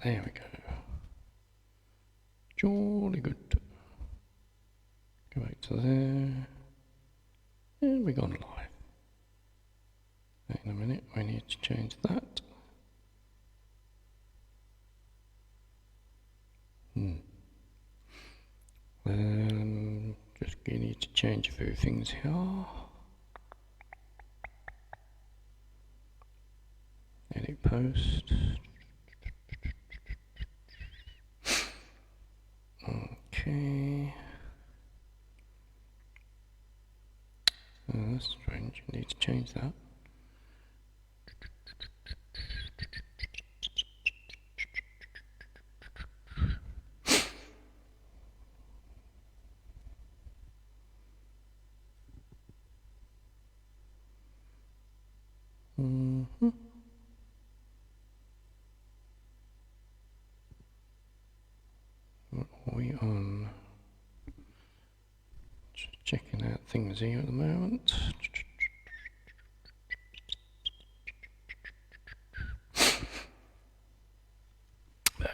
There we go. Jolly good. Go back to there. And we're gone live. In a minute, we need to change that. Just need to change a few things here. Edit post. Okay. Oh, that's strange. I need to change that. What are we on? Just checking out things here at the moment.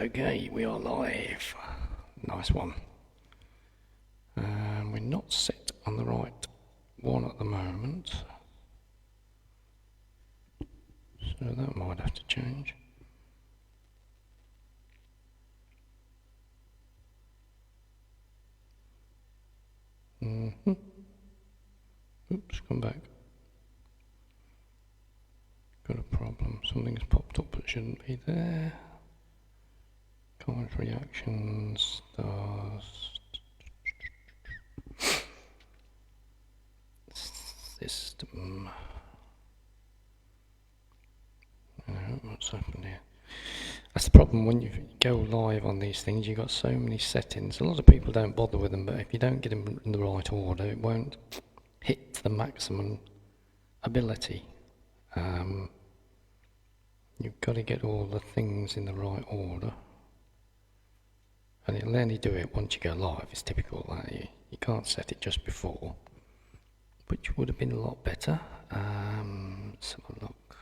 Okay, we are live. Nice one. We're not set on the right one at the moment, so that might have to change. Oops, come back. Got a problem. Something's popped up that shouldn't be there. Comment reactions, stars. System. What's happened here? That's the problem when you go live on these things. You've got so many settings. A lot of people don't bother with them, but if you don't get them in the right order, it won't hit the maximum ability. You've got to get all the things in the right order, and it'll only do it once you go live. It's typical that you can't set it just before, which would have been a lot better. Let's have a look.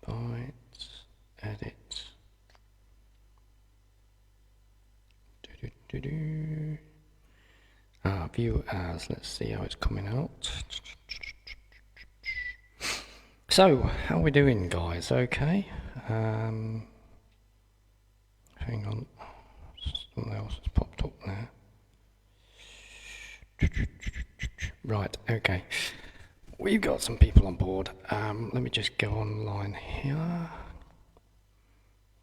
Bytes, edit. View as. Let's see how it's coming out. So, how are we doing, guys? Okay. Hang on. Something else has popped up there. Right, okay. We've got some people on board. Let me just go online here.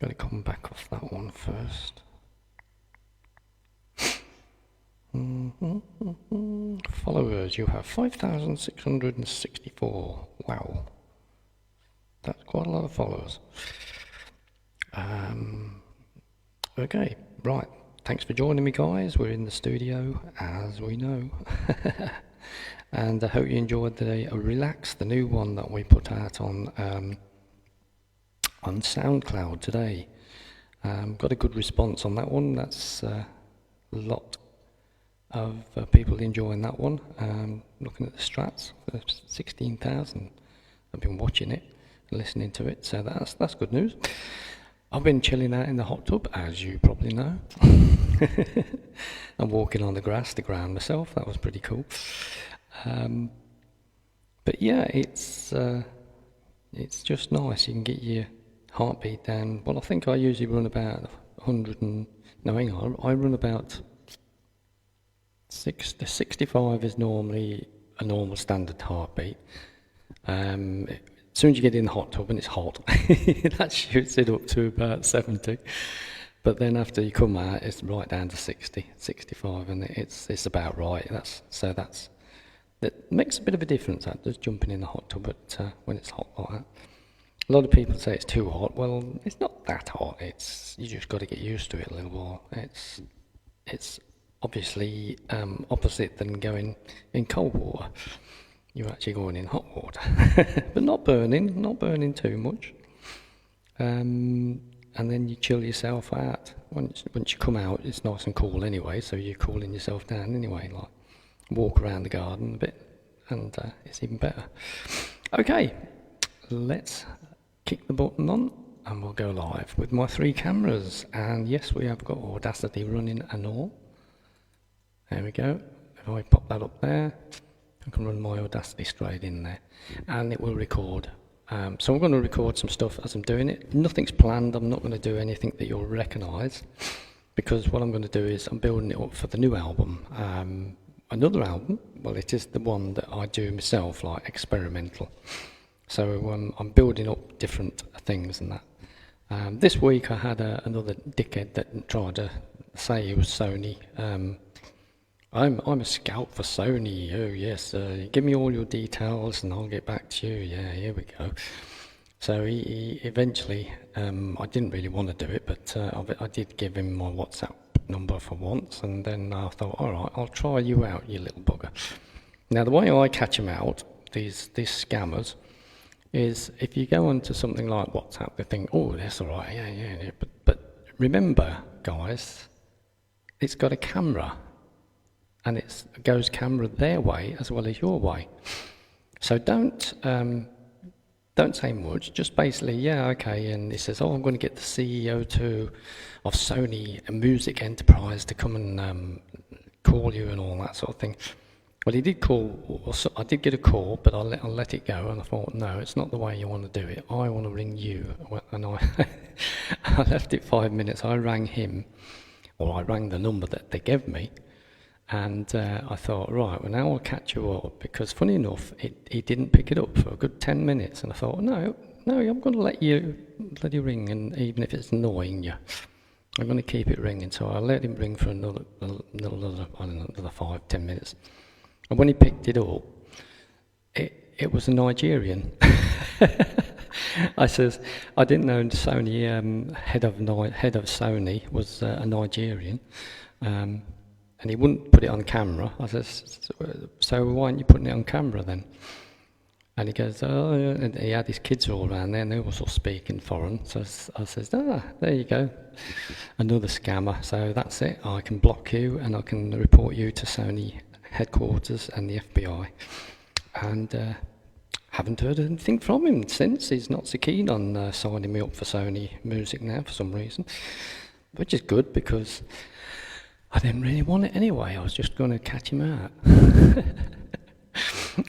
Got to come back off that one first. Followers, you have 5,664. Wow. That's quite a lot of followers. Okay, right. Thanks for joining me, guys. We're in the studio, as we know. And I hope you enjoyed the Relax, the new one that we put out on SoundCloud today. Got a good response on that one. That's a lot of people enjoying that one. Looking at the strats, 16,000 have been watching it, listening to it, so that's good news. I've been chilling out in the hot tub, as you probably know. I'm walking on the ground myself. That was pretty cool. But yeah, it's just nice. You can get your heartbeat down. Well, I think I usually run about 100 and... No, hang on. I run about 65 is normally a normal standard heartbeat. As soon as you get in the hot tub and it's hot, that shoots it up to about 70. But then after you come out, it's right down to 60, 65, and it's about right. That makes a bit of a difference, that does, jumping in the hot tub, but when it's hot like that. A lot of people say it's too hot. Well, it's not that hot. You just got to get used to it a little while. It's obviously opposite than going in cold water. you're actually going in hot water, but not burning too much. And then you chill yourself out. Once you come out, it's nice and cool anyway, so you're cooling yourself down anyway, like walk around the garden a bit, and it's even better. Okay, let's kick the button on, and we'll go live with my 3 cameras. And yes, we have got Audacity running and all. There we go. If I pop that up there, I can run my Audacity straight in there, and it will record. So I'm going to record some stuff as I'm doing it. Nothing's planned. I'm not going to do anything that you'll recognise, because what I'm going to do is I'm building it up for the new album. Another album, well, it is the one that I do myself, like experimental. So I'm building up different things and that. This week I had another dickhead that tried to say he was Sony. I'm a scout for Sony. Oh yes, give me all your details and I'll get back to you. Yeah, here we go. So he eventually, I didn't really want to do it, but I did give him my WhatsApp number for once, and then I thought, all right, I'll try you out, you little bugger. Now the way I catch them out, these scammers, is if you go onto something like WhatsApp, they think, oh, that's all right, yeah. But remember, guys, it's got a camera. And it goes camera their way as well as your way. So don't say much, just basically, yeah, okay, and he says, oh, I'm going to get the CEO of Sony Music Enterprise to come and call you and all that sort of thing. Well, he did call, I did get a call, but I let it go, and I thought, no, it's not the way you want to do it. I want to ring you. And I left it 5 minutes. I rang him, or I rang the number that they gave me. And I thought, right, well, now I'll catch you up, because funny enough, he didn't pick it up for a good 10 minutes, and I thought, no, I'm going to let you ring, and even if it's annoying you, I'm going to keep it ringing. So I let him ring for another I don't know, another 5-10 minutes, and when he picked it up, it was a Nigerian. I says, I didn't know Sony head of Sony was a Nigerian. And he wouldn't put it on camera. I says, so why aren't you putting it on camera then? And he goes, oh, yeah. And he had his kids all around there, and they were all speaking foreign. So I says, there you go, another scammer. So that's it. I can block you, and I can report you to Sony headquarters and the FBI. And haven't heard anything from him since. He's not so keen on signing me up for Sony Music now for some reason, which is good, because I didn't really want it anyway. I was just going to catch him out.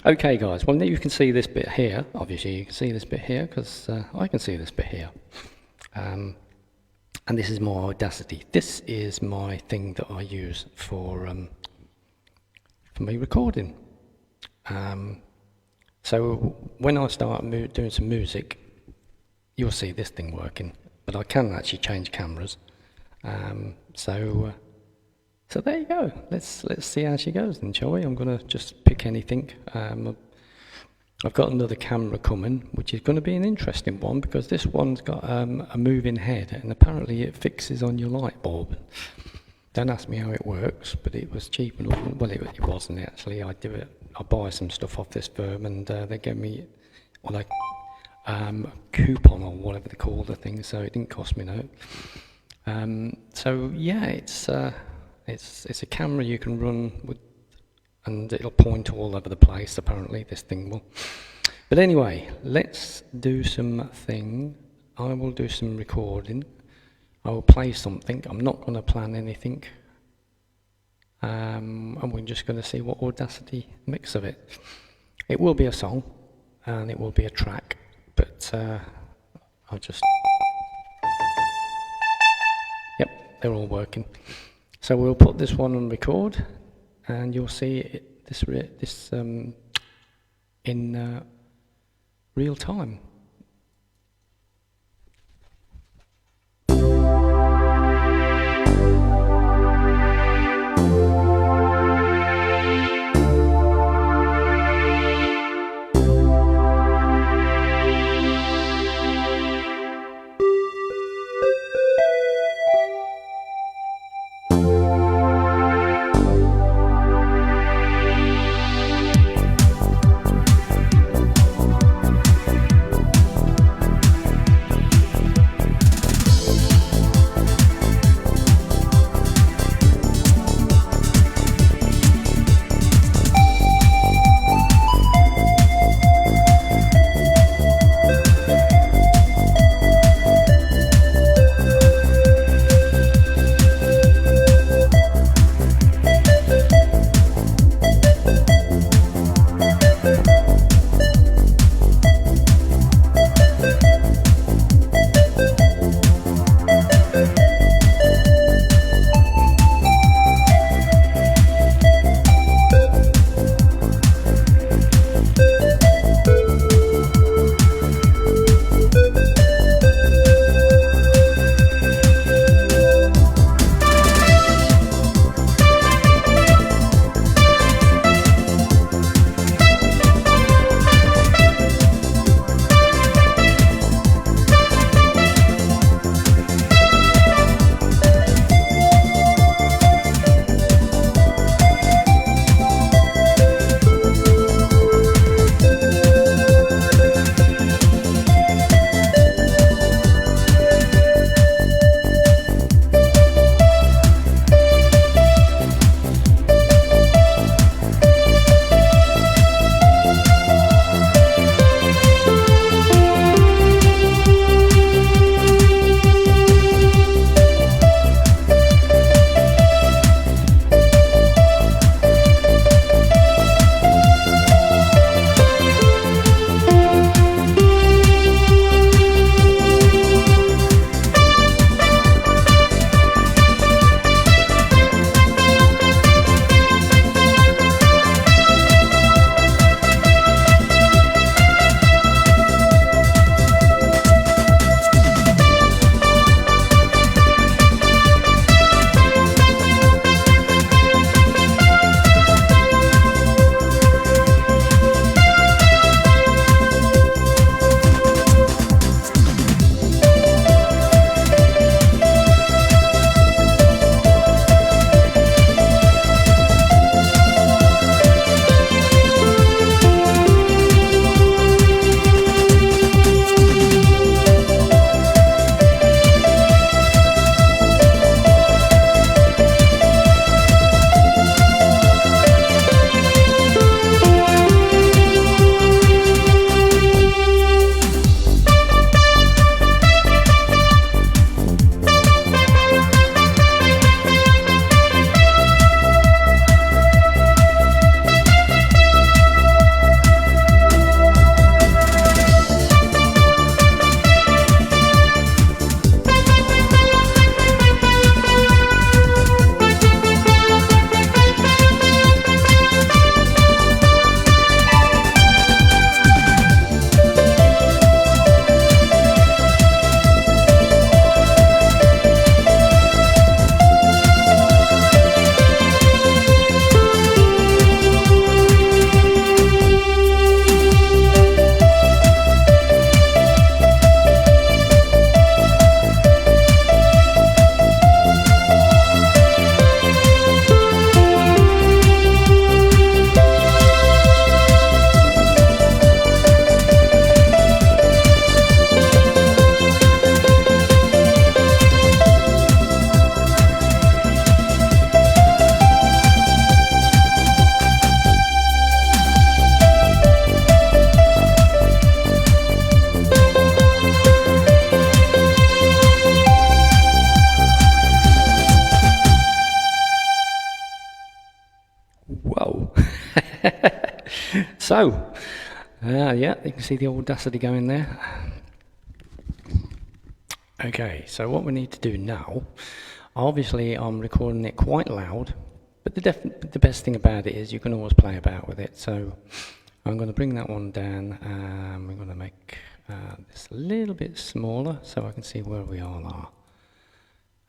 Okay, guys. Well, now you can see this bit here. Obviously, you can see this bit here, because I can see this bit here. And this is my Audacity. This is my thing that I use for me recording. So when I start doing some music, you'll see this thing working. But I can actually change cameras. So there you go. Let's see how she goes then, shall we? I'm going to just pick anything. I've got another camera coming, which is going to be an interesting one, because this one's got a moving head, and apparently it fixes on your light bulb. Don't ask me how it works, but it was cheap enough. Well, it wasn't actually. I buy some stuff off this firm, and they gave me a coupon or whatever they call the thing, so it didn't cost me no. So yeah, it's a camera you can run with, and it'll point all over the place, apparently, this thing will. But anyway, let's do something. I will do some recording. I will play something. I'm not going to plan anything. And we're just going to see what Audacity makes of it. It will be a song, and it will be a track, but I'll just... Yep, they're all working. So we'll put this one on record, and you'll see this in real time. So, yeah, you can see the audacity going there. Okay, so what we need to do now, obviously I'm recording it quite loud, but the best thing about it is you can always play about with it. So I'm going to bring that one down, and we're going to make this a little bit smaller so I can see where we all are.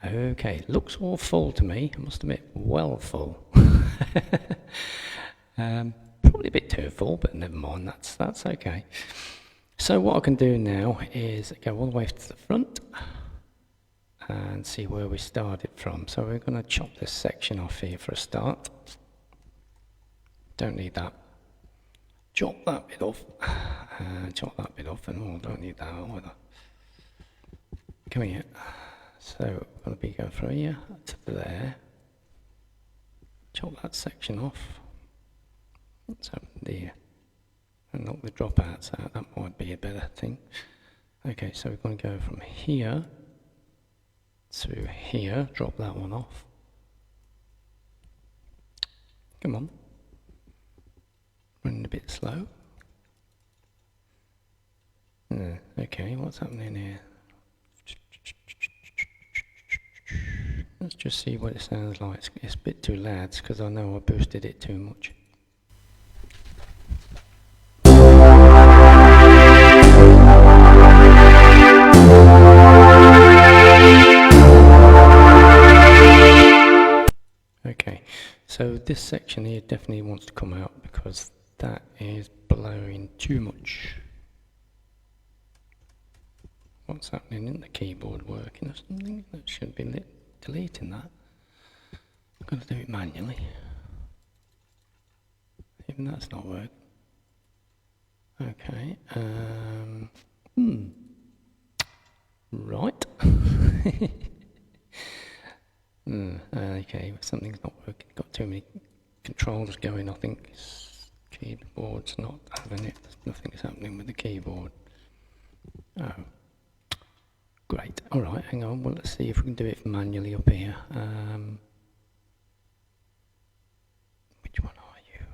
Okay, looks all full to me, I must admit, well full. Probably a bit too full, but never mind, that's okay. So what I can do now is go all the way to the front and see where we started from. So we're going to chop this section off here for a start. Don't need that. Chop that bit off. Chop that bit off, and don't need that either. Come here. So we're going to be going through here to there. Chop that section off. What's happened there? And knock the dropouts out, that might be a better thing. Okay, so we're going to go from here to here, drop that one off. Come on. Running a bit slow. Okay, what's happening here? Let's just see what it sounds like. It's a bit too loud because I know I boosted it too much. Okay, so this section here definitely wants to come out because that is blowing too much. What's happening in the keyboard working or something? That should be deleting that. I'm going to do it manually. Even that's not working. Okay, right. Okay, something's not working. Got too many controls going. I think keyboard's not having it. Nothing's happening with the keyboard. Oh, great. All right, hang on. Well, let's see if we can do it manually up here. Which one are you?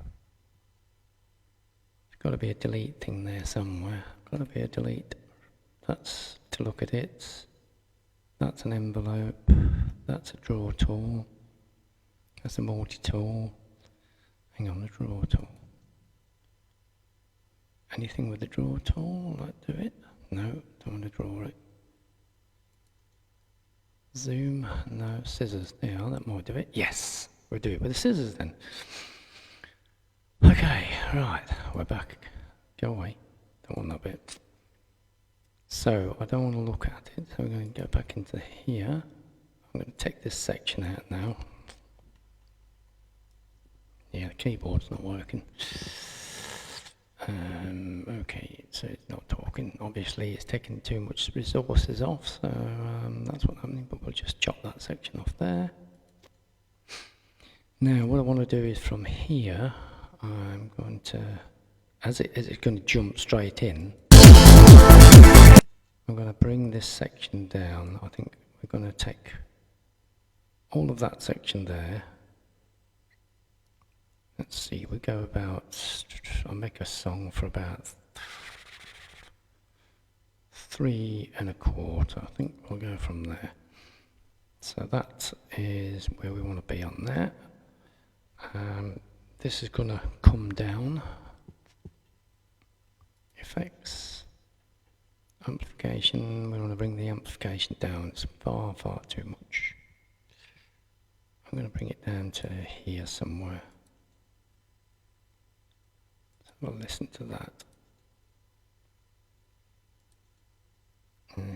There's got to be a delete thing there somewhere. Got to be a delete. That's to look at it. That's an envelope. That's a draw tool. That's a multi-tool. Hang on, the draw tool. Anything with the draw tool? Like do it? No, don't want to draw it. Zoom? No, scissors. Yeah, that might do it. Yes, we'll do it with the scissors then. Okay, right, we're back. Go away. Don't want that bit. So I don't want to look at it, so we're going to go back into here. I'm going to take this section out now. Yeah, the keyboard's not working. Okay, so it's not talking. Obviously, it's taking too much resources off, so that's what's happening, but we'll just chop that section off there. Now, what I want to do is from here, I'm going to, as it's going to jump straight in, I'm going to bring this section down. I think we're going to take all of that section there. Let's see, we go about, I'll make a song for about 3 1/4. I think we'll go from there. So that is where we want to be on there. This is going to come down. Effects. Amplification, we want to bring the amplification down. It's far, far too much. I'm going to bring it down to here somewhere. We'll listen to that.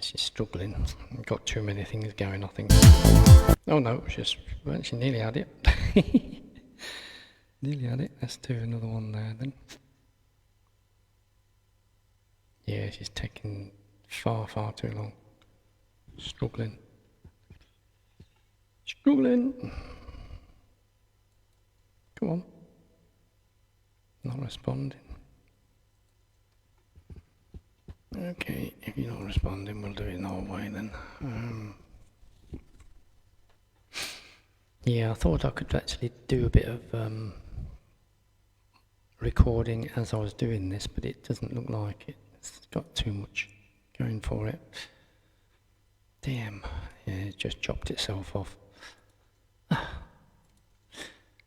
She's struggling. I've got too many things going, I think. Oh no, she nearly had it. Nearly had it. Let's do another one there then. Yeah, she's taking far, far too long. Struggling. Struggling. Come on. Not responding. Okay, if you're not responding, we'll do it our way then. Yeah, I thought I could actually do a bit of recording as I was doing this, but it doesn't look like it. It's got too much going for it. Damn, yeah, it just chopped itself off.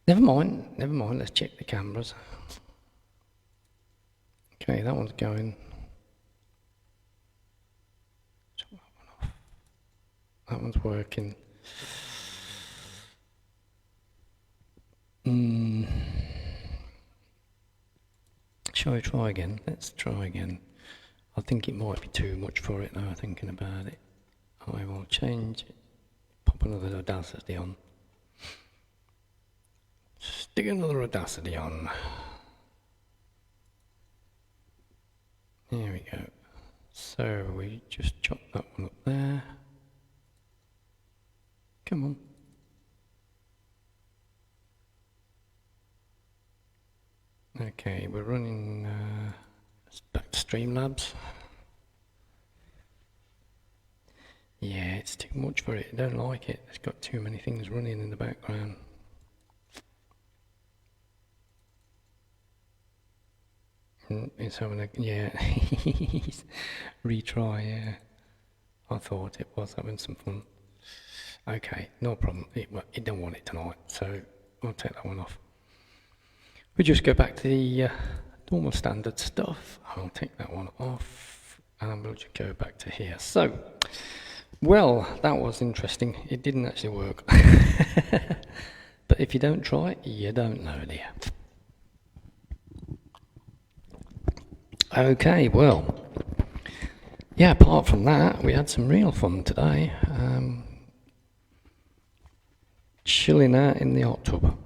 Never mind, let's check the cameras. Okay, that one's going. Chop that one off. That one's working. Shall we try again? Let's try again. I think it might be too much for it now, thinking about it. I will change it. Pop another Audacity on. Stick another Audacity on. There we go. So we just chop that one up there. Come on. Okay, we're running back to Streamlabs. Yeah, it's too much for it. I don't like it. It's got too many things running in the background. It's having a, yeah, retry, yeah. I thought it was having some fun. Okay, no problem. It don't want it tonight, so I'll take that one off. We just go back to the normal standard stuff. I'll take that one off, and we'll just go back to here. So, well, that was interesting. It didn't actually work. But if you don't try it, you don't know, dear. Okay, well, yeah, apart from that, we had some real fun today. Chilling out in the hot tub.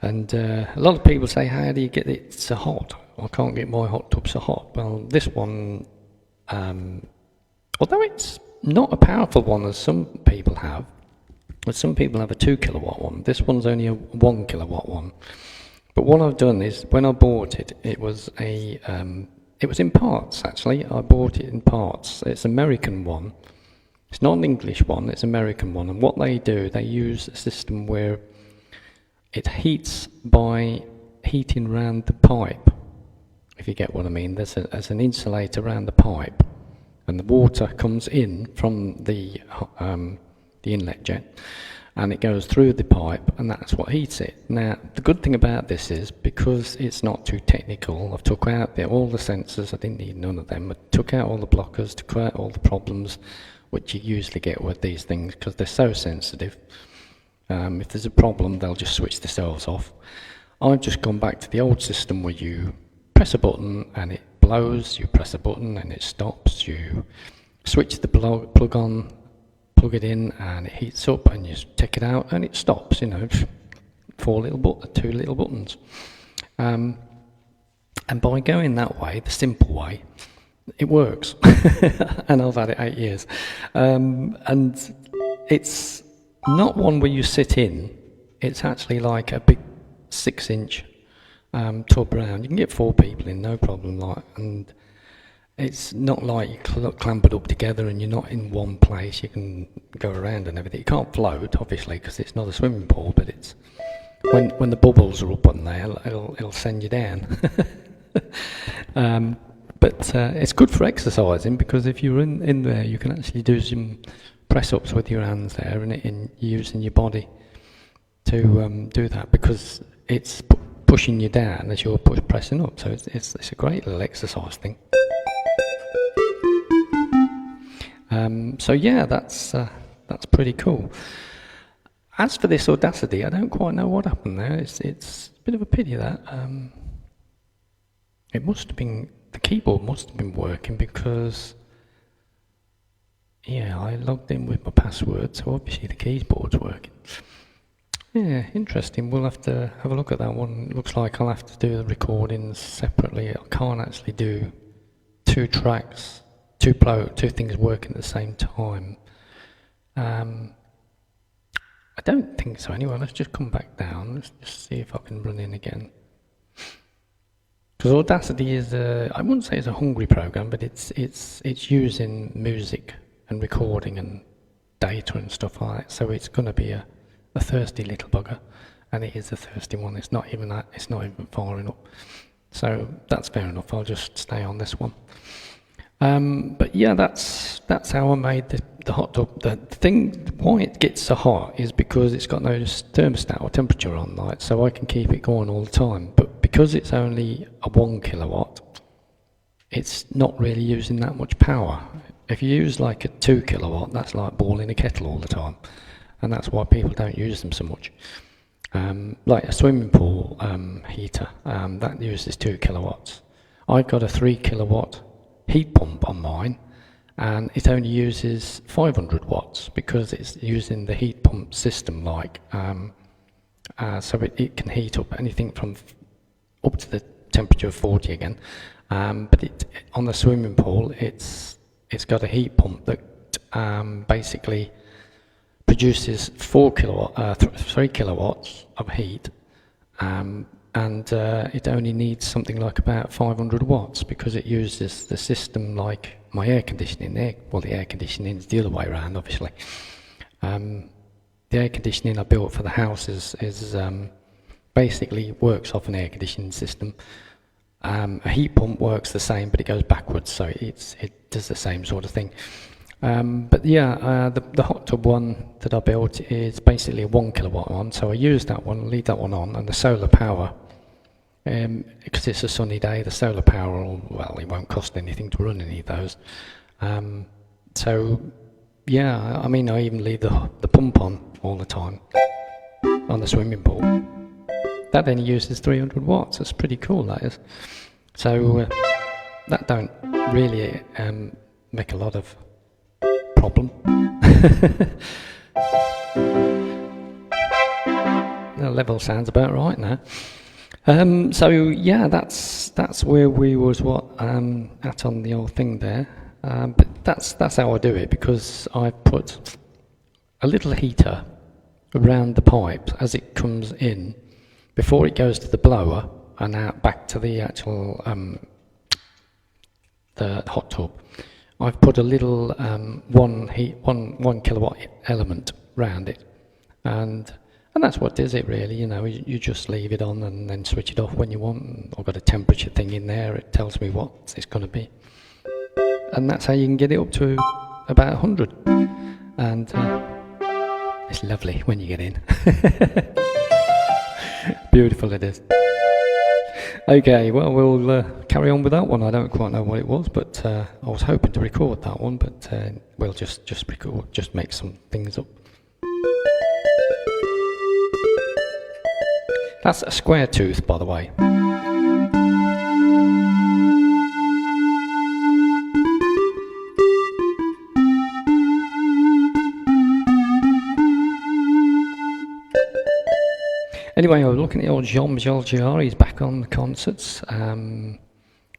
And a lot of people say, how do you get it so hot? I can't get my hot tub so hot. Well, this one, although it's not a powerful one as some people have, but some people have a 2 kilowatt one. This one's only a 1 kilowatt one. But what I've done is, when I bought it, it was in parts actually. I bought it in parts. It's an American one. It's not an English one, it's an American one. And what they do, they use a system where it heats by heating round the pipe, if you get what I mean. There's an insulator around the pipe, and the water comes in from the inlet jet, and it goes through the pipe, and that's what heats it. Now, the good thing about this is, because it's not too technical, I've took out all the sensors. I didn't need none of them. I took out all the blockers, took out all the problems which you usually get with these things, because they're so sensitive. If there's a problem, they'll just switch themselves off. I've just gone back to the old system where you press a button and it blows, you press a button and it stops, you switch the plug on, plug it in, and it heats up, and you take it out and it stops, you know, 2 little buttons. And by going that way, the simple way, it works. And I've had it 8 years. And it's not one where you sit in. It's actually like a big 6-inch tub round. You can get 4 people in, no problem. And it's not like you're clambered up together and you're not in one place. You can go around and everything. You can't float, obviously, because it's not a swimming pool. But it's when the bubbles are up on there, it'll send you down. But it's good for exercising, because if you're in there, you can actually do some press-ups with your hands there, and using your body to do that, because it's pushing you down as you're pressing up. So it's a great little exercise thing. So yeah, that's pretty cool. As for this Audacity, I don't quite know what happened there. It's a bit of a pity that it must have been, the keyboard must have been working, because yeah, I logged in with my password, so obviously the keyboard's working. Yeah, interesting. We'll have to have a look at that one. It looks like I'll have to do the recordings separately. I can't actually do 2 tracks, 2 things working at the same time. I don't think so anyway. Let's just come back down. Let's just see if I can run in again. Because Audacity is I wouldn't say it's a hungry program, but it's using music and recording and data and stuff like that. So it's going to be a a thirsty little bugger, and it is a thirsty one. It's not even that. It's not even firing up. So that's fair enough. I'll just stay on this one. But yeah, that's how I made the hot tub. The thing why it gets so hot is because it's got no thermostat or temperature on, like, so I can keep it going all the time. But because it's only a 1 kilowatt, it's not really using that much power. If you use like a 2 kilowatt, that's like boiling a kettle all the time, and that's why people don't use them so much. Like a swimming pool heater, that uses 2 kilowatts. I've got a 3 kilowatt heat pump on mine, and it only uses 500 watts because it's using the heat pump system, like, so it can heat up anything from up to the temperature of 40 again. But on the swimming pool, it's got a heat pump that basically produces 3 kilowatts of heat, and it only needs something like about 500 watts because it uses the system like my air conditioning. Well, the air conditioning is the other way around, obviously. The air conditioning I built for the house is basically works off an air conditioning system. A heat pump works the same, but it goes backwards, so it does the same sort of thing. But yeah, the hot tub one that I built is basically a 1 kilowatt one, so I use that one, leave that one on, and the solar power, because it's a sunny day, the solar power, well, it won't cost anything to run any of those. So yeah, I mean, I even leave the pump on all the time on the swimming pool. That then uses 300 watts. That's pretty cool, that is. So that don't really make a lot of problem. The level sounds about right now. So yeah, that's where we was at on the old thing there. But that's how I do it, because I put a little heater around the pipe as it comes in before it goes to the blower and out back to the actual the hot tub. I've put a little 1 kilowatt element round it, and that's what does it really. You know, you just leave it on and then switch it off when you want. I've got a temperature thing in there. It tells me what it's going to be, and that's how you can get it up to about 100. And it's lovely when you get in. Beautiful it is. Okay, well, we'll carry on with that one. I don't quite know what it was, but I was hoping to record that one, but we'll just record, just make some things up. That's a square tooth, by the way. Anyway, I was looking at old Jean-Michel Jarre. He's back on the concerts.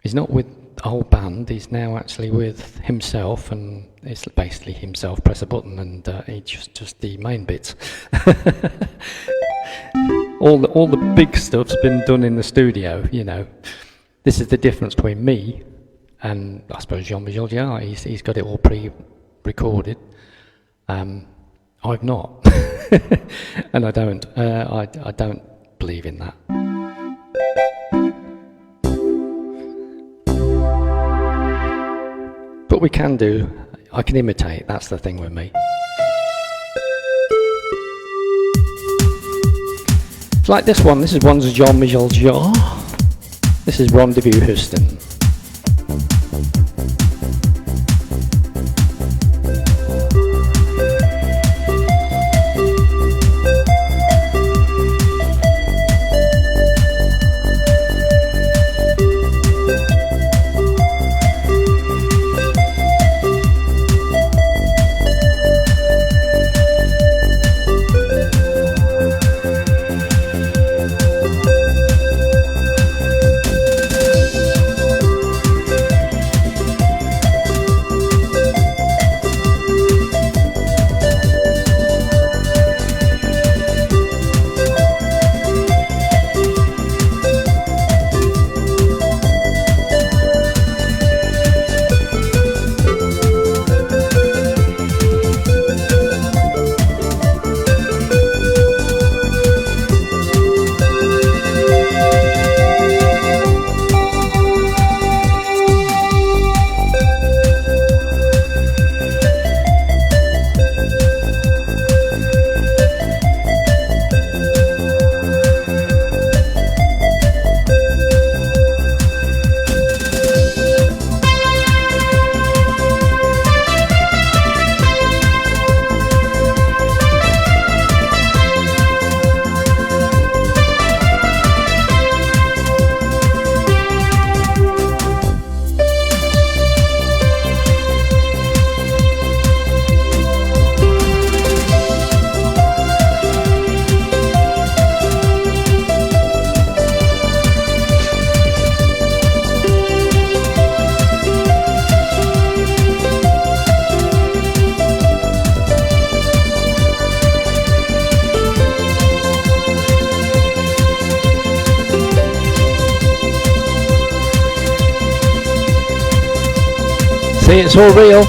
He's not with the whole band. He's now actually with himself, and it's basically himself. Press a button, and he just the main bits. all the big stuff's been done in the studio. You know, this is the difference between me and I suppose Jean-Michel Jarre. He's got it all pre-recorded. I've not, and I don't. I don't believe in that. But we can do. I can imitate. That's the thing with me. It's like this one. This is one's Jean-Michel Jarre. This is Rendezvous Houston. See, it's all real.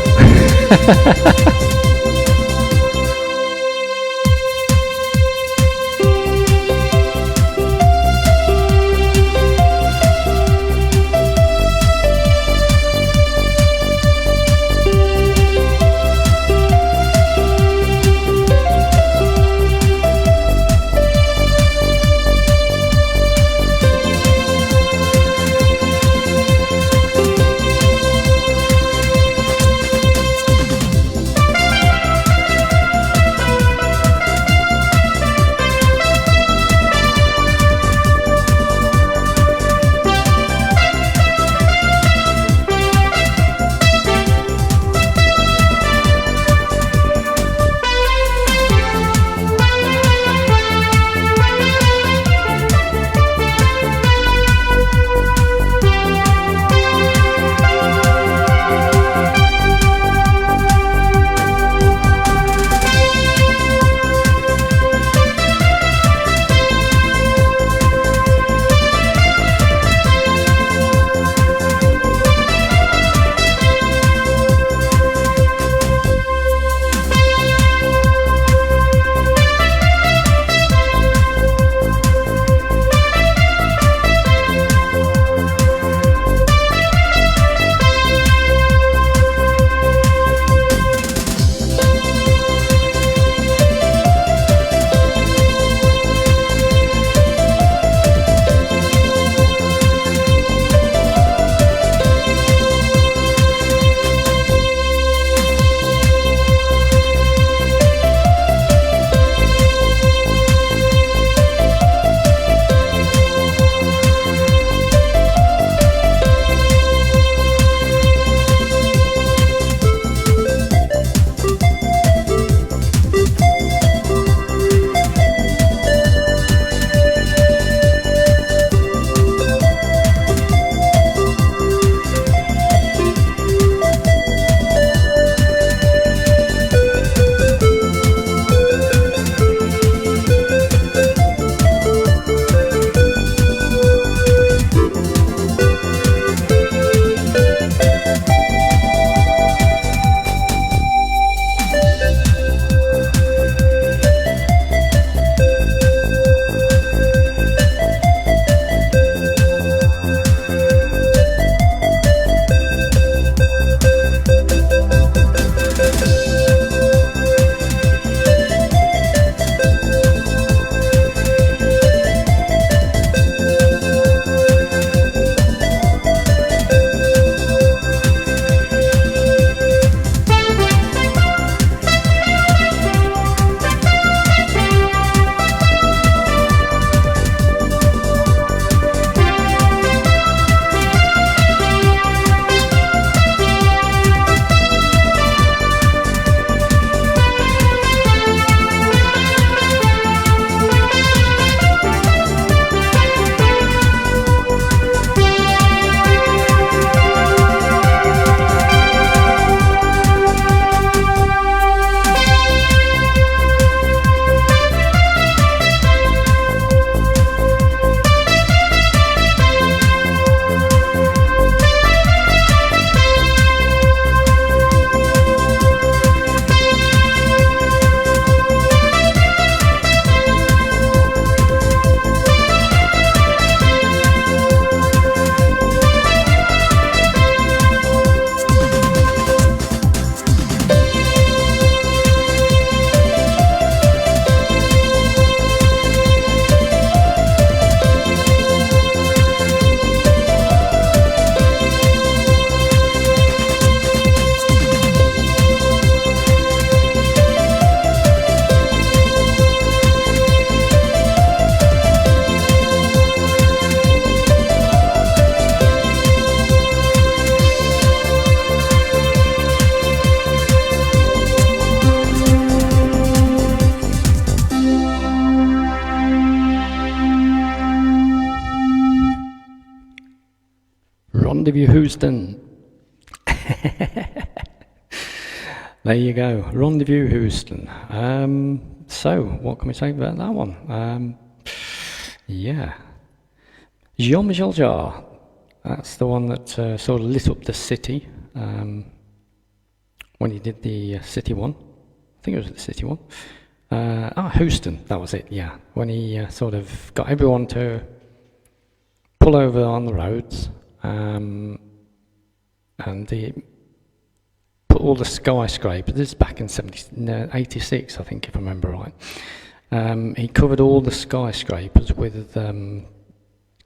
Rendezvous Houston. There you go, Rendezvous Houston. So, what can we say about that one? Yeah. Jean-Michel Jarre. That's the one that sort of lit up the city. when he did the City one. I think it was the City one. Houston, that was it, yeah. When he sort of got everyone to pull over on the roads, and he put all the skyscrapers, this is back in 86, I think, if I remember right. He covered all the skyscrapers with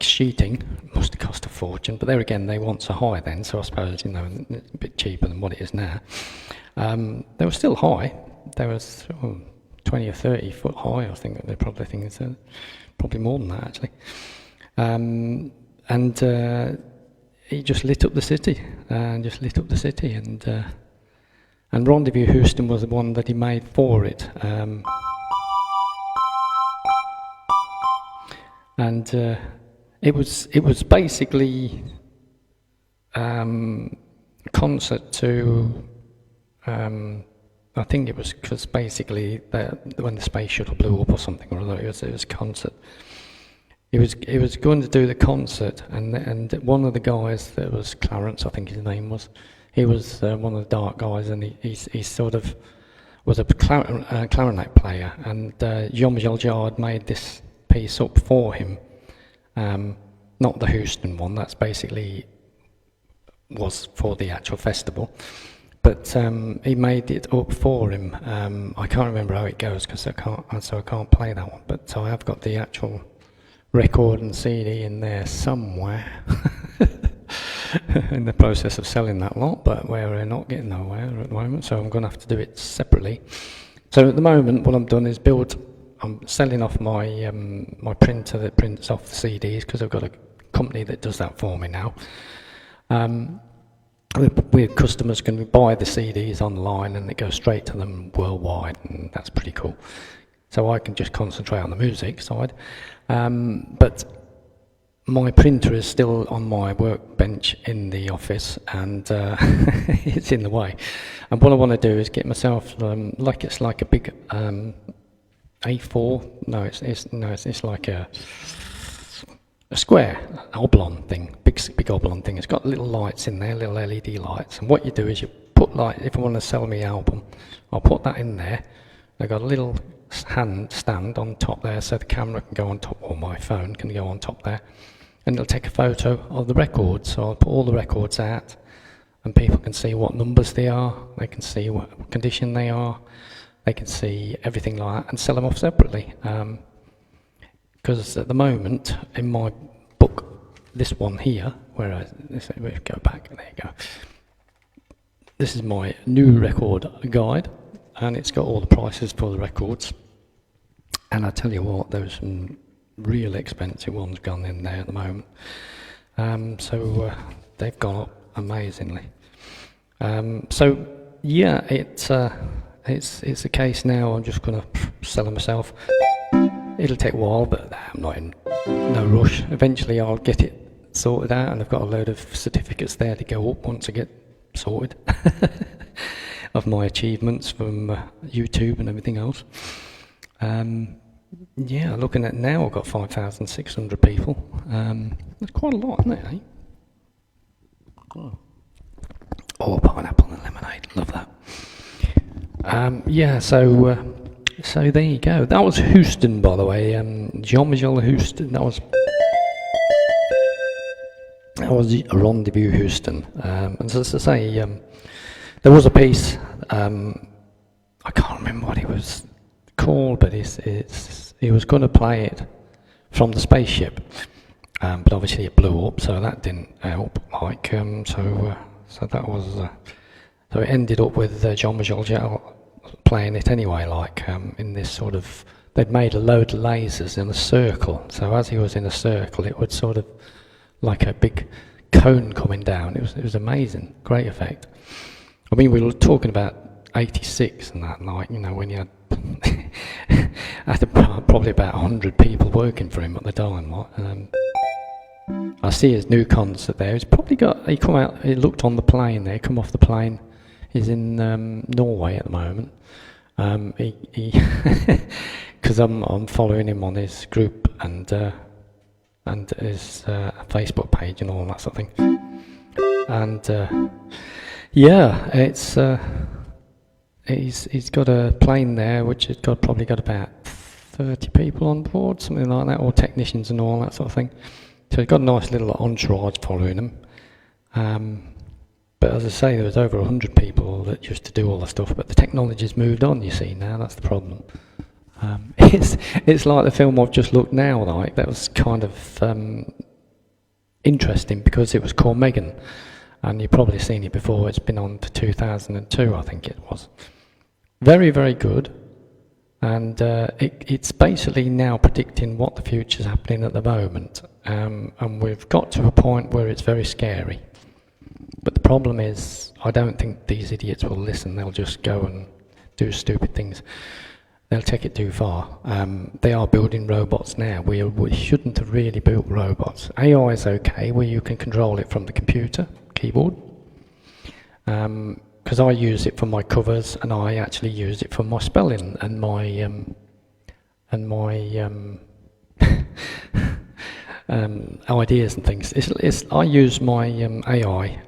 sheeting. Must have cost a fortune, but there again, they weren't so high then, so I suppose, you know, it's a bit cheaper than what it is now. They were still high. They were 20 or 30 foot high, I think. They're probably things, probably more than that, actually. He just lit up the city, and Rendezvous Houston was the one that he made for it. It was basically a concert to, I think it was because basically when the space shuttle blew up or something or other, it was a concert. He was going to do the concert, and one of the guys, that was Clarence, I think his name was. He was one of the dark guys, and he sort of was a clarinet player, and Jean-Michel Jarre made this piece up for him. Not the Houston one, that's basically was for the actual festival, but he made it up for him. I can't remember how it goes because I can't play that one, but I have got the actual record and CD in there somewhere. In the process of selling that lot, but we're not getting nowhere at the moment, so I'm going to have to do it separately. So at the moment, what I'm doing is I'm selling off my my printer that prints off the CDs, because I've got a company that does that for me now. Where customers can buy the CDs online and it goes straight to them worldwide, and that's pretty cool. So I can just concentrate on the music side. But my printer is still on my workbench in the office, and it's in the way. And what I want to do is get myself it's like a big A4. No, it's like a square oblong thing, big oblong thing. It's got little lights in there, little LED lights. And what you do is you put, like, if I want to sell me album, I'll put that in there. I've got a little hand stand on top there, so the camera can go on top, or my phone can go on top there, and it'll take a photo of the records. So I'll put all the records out, and people can see what numbers they are, they can see what condition they are, they can see everything like that, and sell them off separately. Because at the moment, in my book, this one here, we go back, there you go. This is my new record guide, and it's got all the prices for the records. And I tell you what, there's some real expensive ones gone in there at the moment. So they've gone up amazingly. So yeah, it's a case now. I'm just going to sell them myself. It'll take a while, but I'm not in no rush. Eventually I'll get it sorted out, and I've got a load of certificates there to go up once I get sorted of my achievements from YouTube and everything else. Yeah, looking at now, I've got 5,600 people. That's quite a lot, isn't it, eh? Oh, pineapple and lemonade, love that. Yeah, so there you go. That was Houston, by the way. Jean-Michel Houston. That was Rendezvous Houston. And so, as I say, there was a piece. I can't remember what it was called, but he was going to play it from the spaceship, but obviously it blew up, so that didn't help. So that was. So it ended up with Jean-Michel Jarre playing it anyway, in this sort of, they'd made a load of lasers in a circle, so as he was in a circle it would sort of like a big cone coming down. It was amazing, great effect. I mean, we were talking about 86 and that, when you had probably about 100 people working for him at the time. I see his new concert there. He's probably he looked on the plane there, come off the plane. He's in Norway at the moment. Because I'm following him on his group and his Facebook page and all that sort of thing. And yeah, it's he's got a plane there which has probably got about 30 people on board, something like that, or technicians and all that sort of thing. So he's got a nice little entourage following him. But as I say, there was over 100 people that used to do all the stuff, but the technology's moved on, you see, now, that's the problem. It's like the film I've just looked now, like, that was kind of interesting because it was called Megan, and you've probably seen it before. It's been on to 2002, I think it was. Very, very good, and it's basically now predicting what the future's happening at the moment, and we've got to a point where it's very scary. But the problem is, I don't think these idiots will listen. They'll just go and do stupid things. They'll take it too far. They are building robots now. We shouldn't have really built robots. AI is okay, where you can control it from the computer keyboard. Because I use it for my covers, and I actually use it for my spelling and my ideas and things. I use my AI.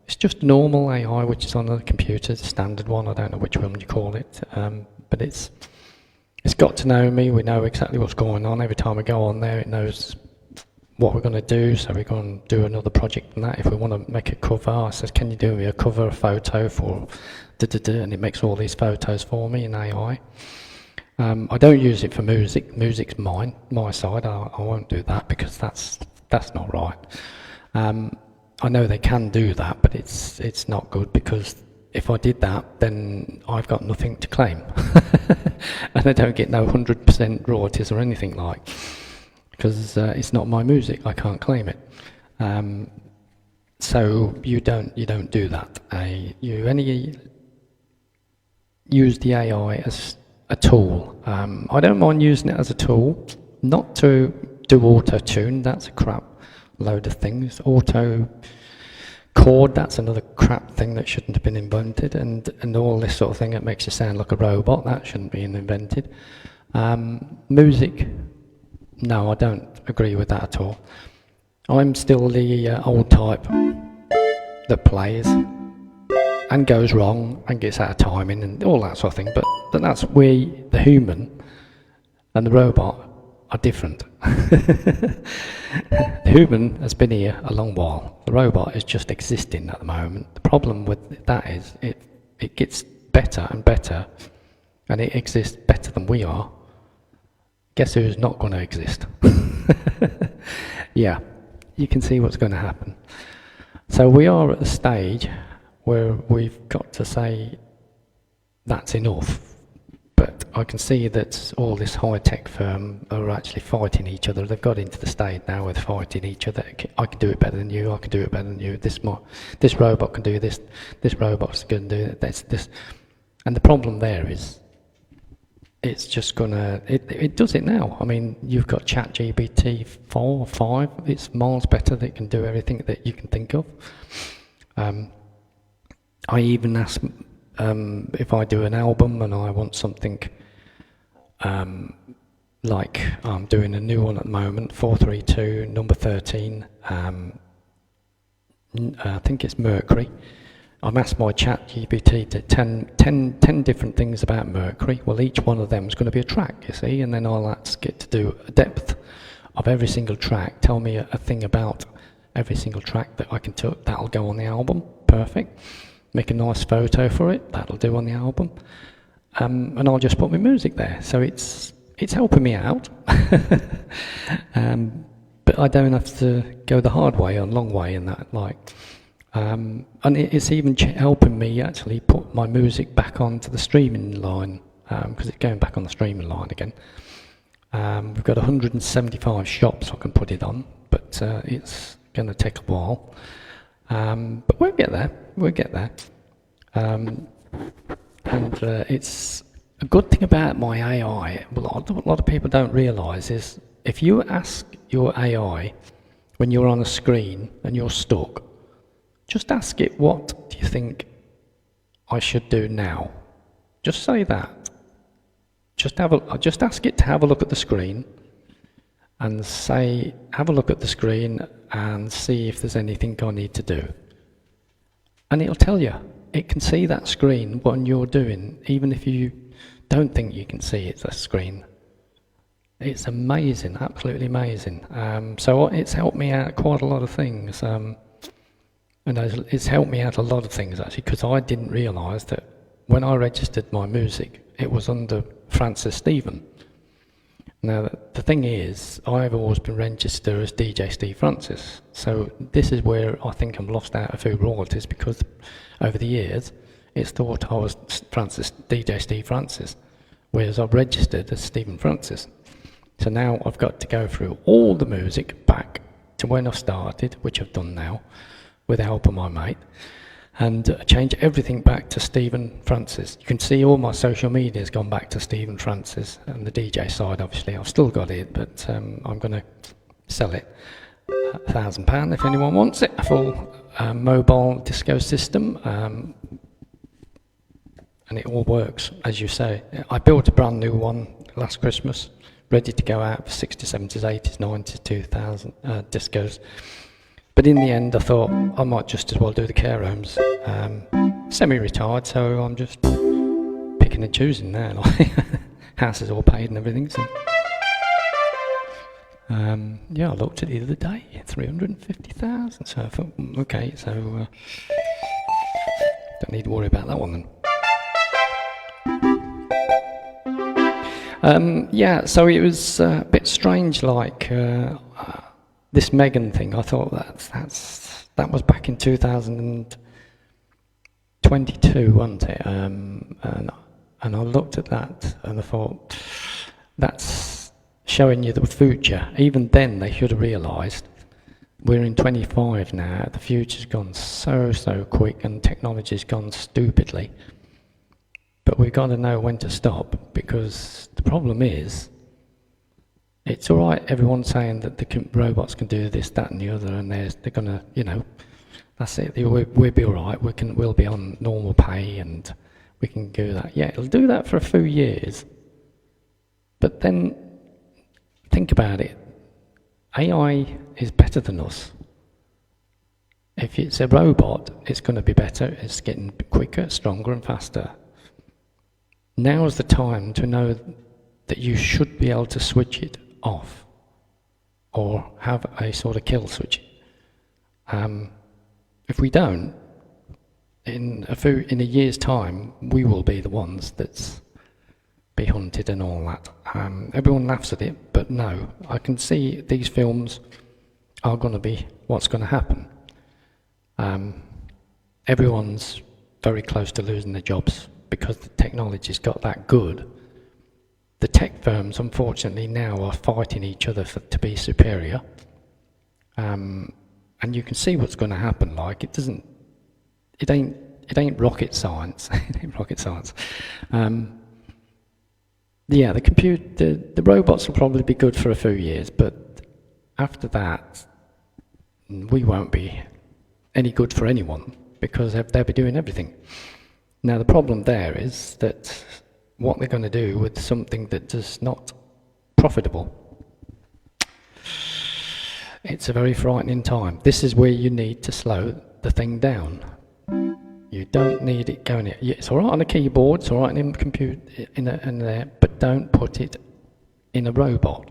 It's just normal AI, which is on the computer, the standard one. I don't know which one you call it, but it's got to know me. We know exactly what's going on. Every time we go on there, it knows what we're going to do. So we're going to do another project on that. If we want to make a cover, I says, "Can you do me a cover, a photo for da-da-da?" And it makes all these photos for me in AI. I don't use it for music. Music's my side. I won't do that because that's not right. I know they can do that, but it's not good, because if I did that, then I've got nothing to claim, and I don't get no 100% royalties or anything like, because it's not my music. I can't claim it. So you don't do that. You only use the AI as a tool. I don't mind using it as a tool, not to do auto-tune. That's a crap load of things. Auto chord, that's another crap thing that shouldn't have been invented, and all this sort of thing that makes you sound like a robot, that shouldn't be invented. Music, no, I don't agree with that at all. I'm still the old type that plays and goes wrong and gets out of timing and all that sort of thing, but that's we, the human, and the robot are different. The human has been here a long while. The robot is just existing at the moment. The problem with that is it gets better and better, and it exists better than we are. Guess who's not going to exist? Yeah, you can see what's going to happen. So we are at the stage where we've got to say that's enough. But I can see that all this high-tech firm are actually fighting each other. They've got into the stage now where they're fighting each other. I can do it better than you. I can do it better than you. This robot can do this. This robot's going to do this. And the problem there is, it's just gonna. It does it now. I mean, you've got ChatGPT 4 or 5. It's miles better. That can do everything that you can think of. I even ask. If I do an album and I want something like I'm doing a new one at the moment, 432, number 13, I think it's Mercury. I've asked my chat GPT to 10 different things about Mercury. Well, each one of them is going to be a track, you see, and then I'll ask it to do a depth of every single track, tell me a thing about every single track that I can that'll go on the album, perfect. Make a nice photo for it, that'll do on the album, and I'll just put my music there. So it's helping me out, but I don't have to go the hard way or long way in that. And it's even helping me actually put my music back onto the streaming line, because it's going back on the streaming line again. We've got 175 shops I can put it on, but it's going to take a while. But we'll get there. And it's a good thing about my AI. A lot of people don't realise is if you ask your AI when you're on a screen and you're stuck, just ask it, what do you think I should do now? Just say that. Just ask it to have a look at the screen and say, have a look at the screen and see if there's anything I need to do. And it'll tell you. it can see that screen, what you're doing, even if you don't think you can see it's a screen. It's amazing, absolutely amazing. So it's helped me out quite a lot of things. And it's helped me out a lot of things, actually, because I didn't realise that when I registered my music, it was under Francis Stephen. Now, the thing is, I've always been registered as DJ Steve Francis. So this is where I think I'm lost out a few royalties, because over the years, it's thought I was DJ Steve Francis, whereas I've registered as Stephen Francis. So now I've got to go through all the music back to when I started, which I've done now, with the help of my mate, and change everything back to Stephen Francis. You can see all my social media has gone back to Stephen Francis, and the DJ side, obviously, I've still got it, but I'm going to sell it £1,000 if anyone wants it, a full mobile disco system, and it all works, as you say. I built a brand new one last Christmas, ready to go out for 60s, 70s, 80s, 90s, 2000 discos. But in the end, I thought I might just as well do the care homes. Semi-retired, so I'm just picking and choosing now. Like, house is all paid and everything. So. Yeah, I looked at it the other day, 350,000. So I thought, okay, so don't need to worry about that one then. Yeah, so it was a bit strange, like. This Megan thing, I thought that was back in 2022, wasn't it? And I looked at that and I thought, that's showing you the future. Even then, they should have realised we're in 25 now. The future's gone so quick, and technology's gone stupidly. But we've got to know when to stop, because the problem is, it's all right, everyone's saying that the robots can do this, that and the other, and they're going to, you know, that's it, we'll be all right, we'll be on normal pay and we can do that. Yeah, it'll do that for a few years, but then think about it. AI is better than us. If it's a robot, it's going to be better, it's getting quicker, stronger and faster. Now's the time to know that you should be able to switch it off, or have a sort of kill switch. If we don't, in a year's time, we will be the ones that's be hunted and all that. Everyone laughs at it, but no, I can see these films are going to be what's going to happen. Everyone's very close to losing their jobs because the technology's got that good. The tech firms, unfortunately, now are fighting each other to be superior, and you can see what's going to happen. Like, it ain't rocket science. It ain't rocket science. Yeah, the robots will probably be good for a few years, but after that, we won't be any good for anyone, because they'll be doing everything. Now, the problem there is that what they're going to do with something that is not profitable. It's a very frightening time. This is where you need to slow the thing down. You don't need it going in. It's all right on a keyboard, it's all right in a computer, in there, but don't put it in a robot,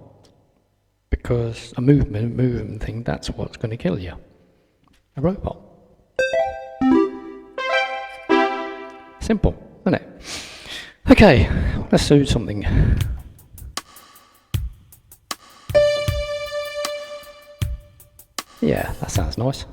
because a movement thing, that's what's going to kill you. A robot. Simple, isn't it? Okay, let's do something. Yeah, that sounds nice.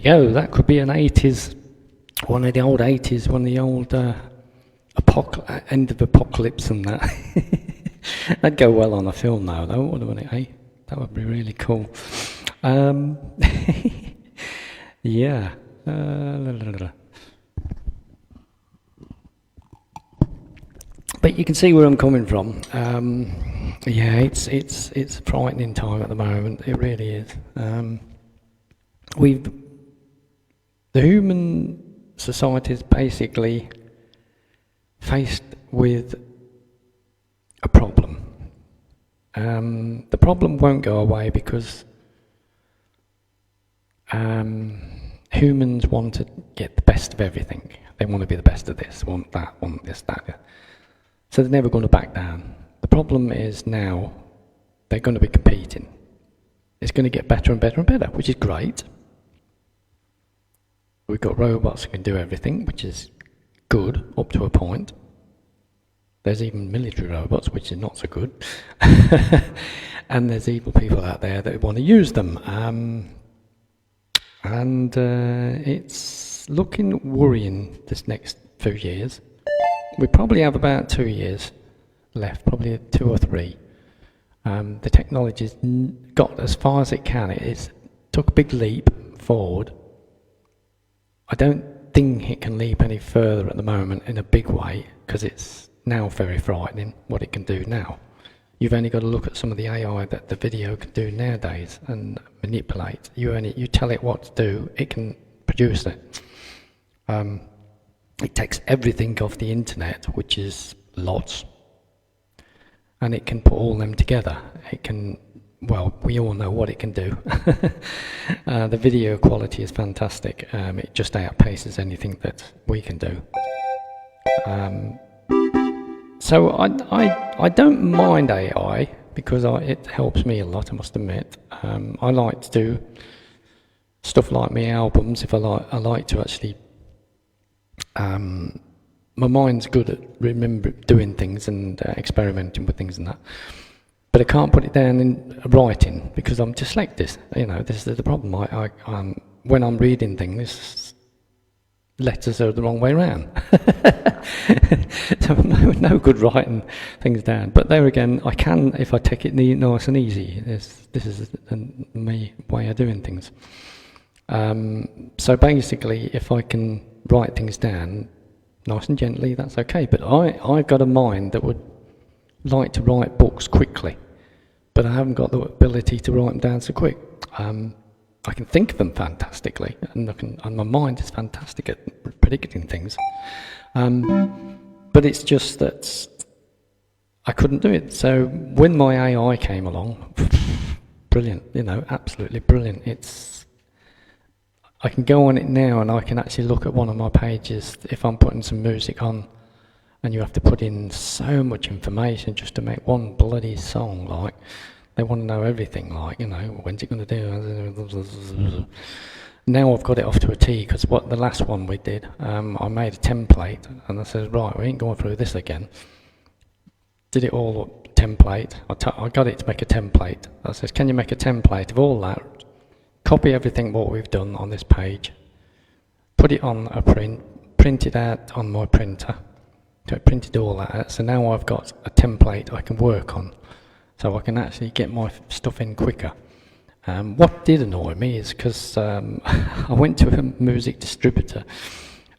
you go. That could be an 80s, one of the old 80s, one of the old end of apocalypse and that. That'd go well on a film now, though, wouldn't it? Eh? That would be really cool. Yeah. But you can see where I'm coming from. Yeah, it's a frightening time at the moment. It really is. The human society is basically faced with a problem. The problem won't go away because humans want to get the best of everything. They want to be the best of this, want that, want this, that. So they're never going to back down. The problem is now they're going to be competing. It's going to get better and better and better, which is great. We've got robots who can do everything, which is good up to a point. There's even military robots, which is not so good. And there's evil people out there that want to use them. And it's looking worrying this next few years. We probably have about 2 years left, probably 2 or 3. The technology's got as far as it can. It took a big leap forward. I don't think it can leap any further at the moment in a big way, because it's now very frightening what it can do now. You've only got to look at some of the AI that the video can do nowadays and manipulate. You tell it what to do, it can produce it. It takes everything off the internet, which is lots, and it can put all them together. It can, well, we all know what it can do. The video quality is fantastic. It just outpaces anything that we can do. So I don't mind AI because it helps me a lot, I must admit. I like to do stuff like my albums. If I like to actually. My mind's good at doing things and experimenting with things and that, but I can't put it down in writing because I'm dyslexic. You know, this is the problem. When I'm reading things, letters are the wrong way around. So no good writing things down. But there again, I can if I take it nice and easy. This is my way of doing things. So basically, if I can write things down nice and gently, that's okay. But I've got a mind that would like to write books quickly, but I haven't got the ability to write them down so quick. I can think of them fantastically, and my mind is fantastic at predicting things. But it's just that I couldn't do it. So when my AI came along, brilliant, you know, absolutely brilliant. I can go on it now and I can actually look at one of my pages if I'm putting some music on, and you have to put in so much information just to make one bloody song. Like, they want to know everything, like, you know, when's it going to do? Now I've got it off to a T, because what the last one we did, I made a template, and I said, right, we ain't going through this again. Did it all up, template. I got it to make a template. I said, can you make a template of all that? Copy everything what we've done on this page, put it on a print it out on my printer. So I printed all that out. So now I've got a template I can work on, so I can actually get my stuff in quicker. What did annoy me is because I went to a music distributor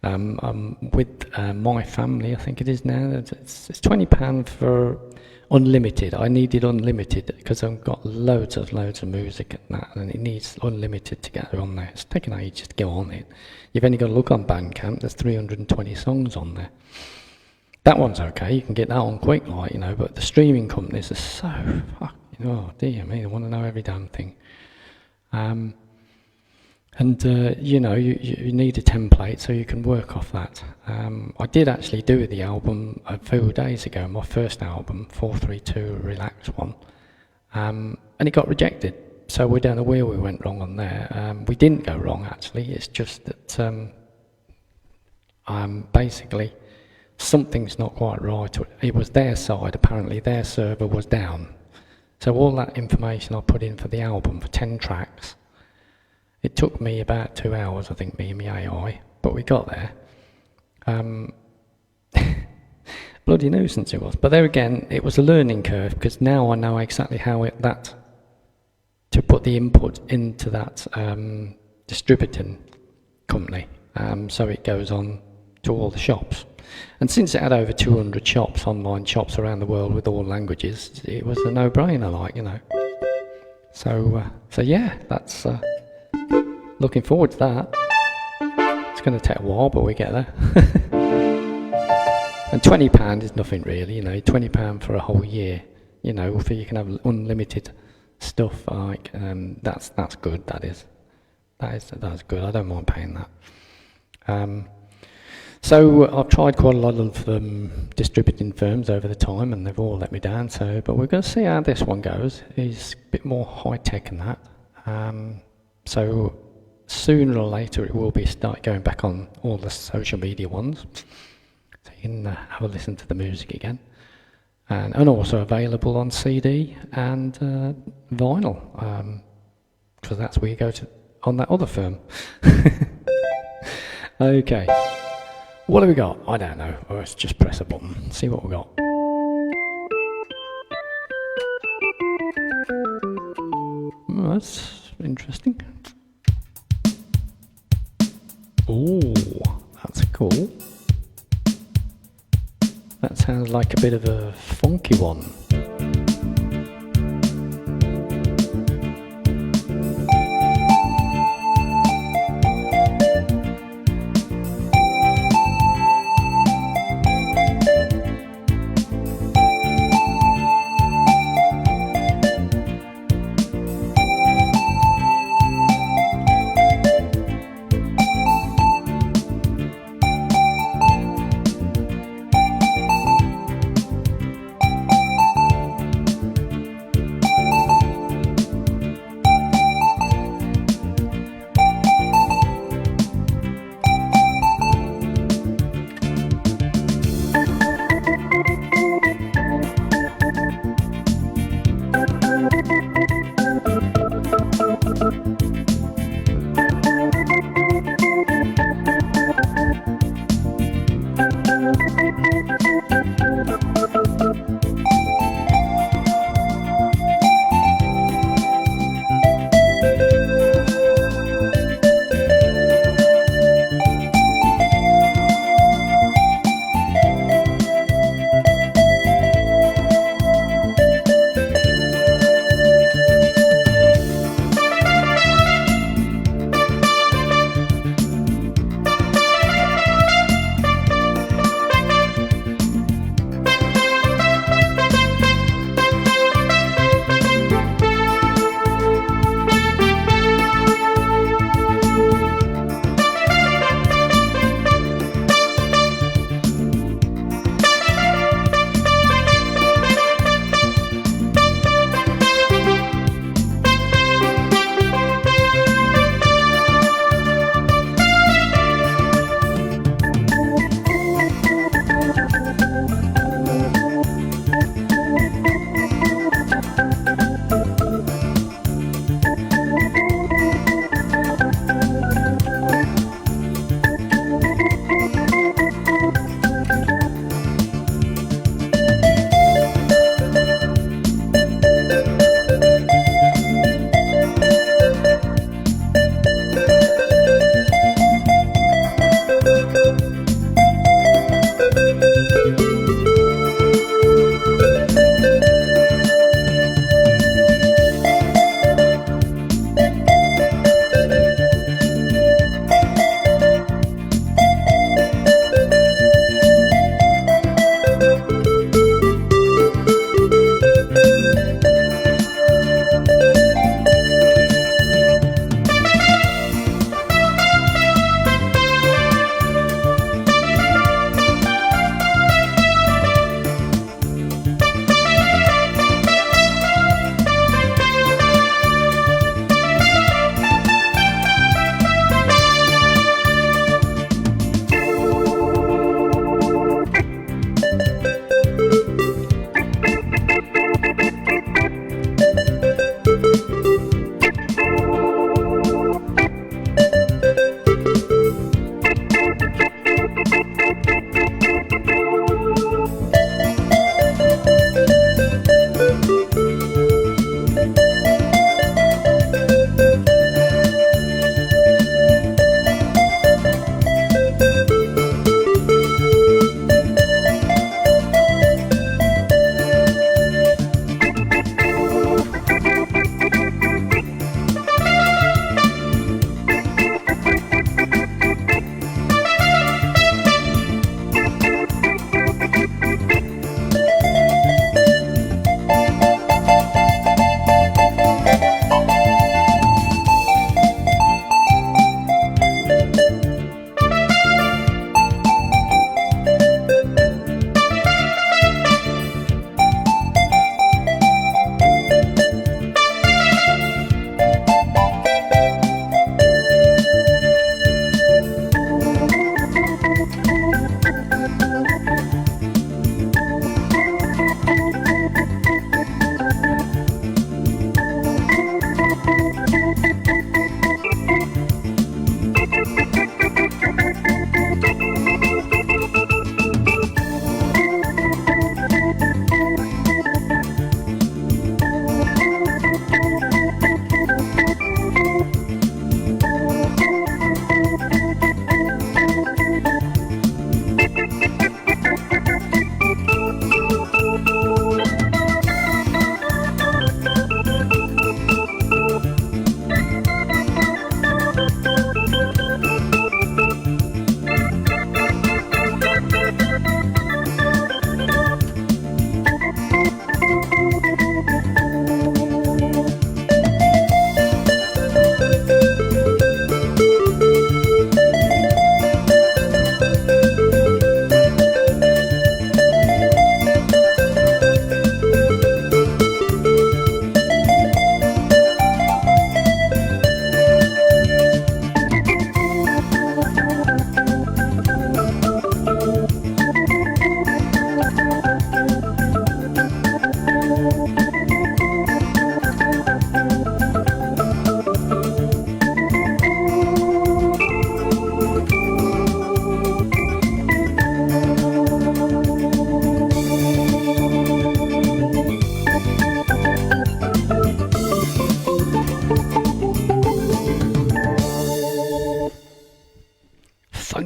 with my family, I think it is now. It's £20 for unlimited. I needed unlimited because I've got loads of music and that, and it needs unlimited to get on there. It's taken ages to go on it. You've only got to look on BANDCAMP. There's 320 songs on there. That one's okay. You can get that on quick, like, you know. But the streaming companies are so fucking, oh dear me, they want to know every damn thing. You know, you need a template so you can work off that. I did actually do the album a few days ago, my first album, 432 Relax one, and it got rejected. So we don't know where we went wrong on there. We didn't go wrong, actually. It's just that basically something's not quite right. It was their side, apparently their server was down. So all that information I put in for the album, for 10 tracks, It took me about 2 hours, I think, me and my AI, but we got there. Bloody nuisance it was. But there again, it was a learning curve, because now I know exactly how to put the input into that distributing company. So it goes on to all the shops. And since it had over 200 shops, online shops around the world with all languages, it was a no-brainer, like, you know. So yeah, that's looking forward to that. It's going to take a while, but we get there. And £20 is nothing really, you know. £20 for a whole year, you know. If you can have unlimited stuff, like that's good. That's good. I don't mind paying that. So I've tried quite a lot of distributing firms over the time, and they've all let me down. But we're going to see how this one goes. It's a bit more high tech than that. So sooner or later, it will be start going back on all the social media ones, so you can have a listen to the music again, and also available on CD and vinyl, because that's where you go to on that other firm. Okay. What have we got? I don't know. Let's just press a button, see what we got. Oh, that's interesting. Oh, that's cool. That sounds like a bit of a funky one.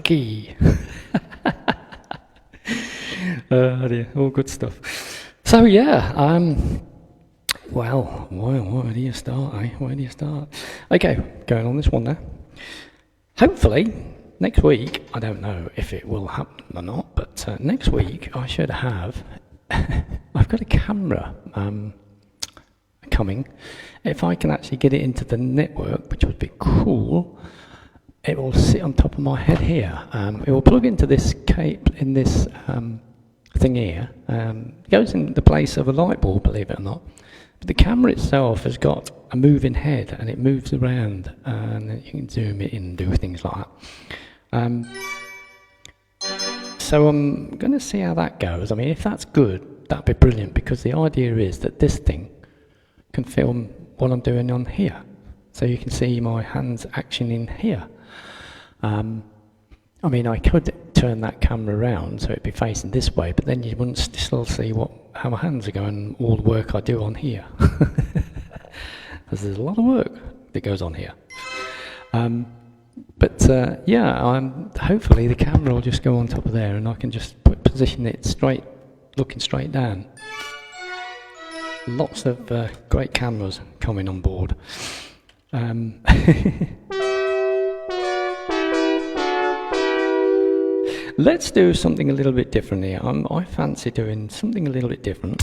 funky. Dear, all good stuff. So yeah, well, where do you start, eh? Where do you start? Okay, going on this one now. Hopefully, next week, I don't know if it will happen or not, but next week I should have, I've got a camera coming. If I can actually get it into the network, which would be cool, it will sit on top of my head here. It will plug into this cable, in this thing here. It goes in the place of a light bulb, believe it or not. But the camera itself has got a moving head, and it moves around, and you can zoom it in and do things like that. So I'm going to see how that goes. I mean, if that's good, that'd be brilliant, because the idea is that this thing can film what I'm doing on here. So you can see my hands action in here. I mean, I could turn that camera around so it'd be facing this way, but then you wouldn't still see how my hands are going, all the work I do on here. Because there's a lot of work that goes on here. Yeah, hopefully the camera will just go on top of there, and I can just position it straight, looking straight down. Lots of great cameras coming on board. Let's do something a little bit different here. I fancy doing something a little bit different.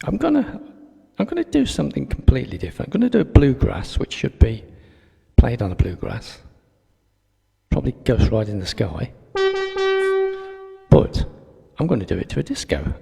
I'm gonna do something completely different. I'm gonna do a bluegrass, which should be played on a bluegrass. Probably Ghost Ride in the Sky. But I'm going to do it to a disco.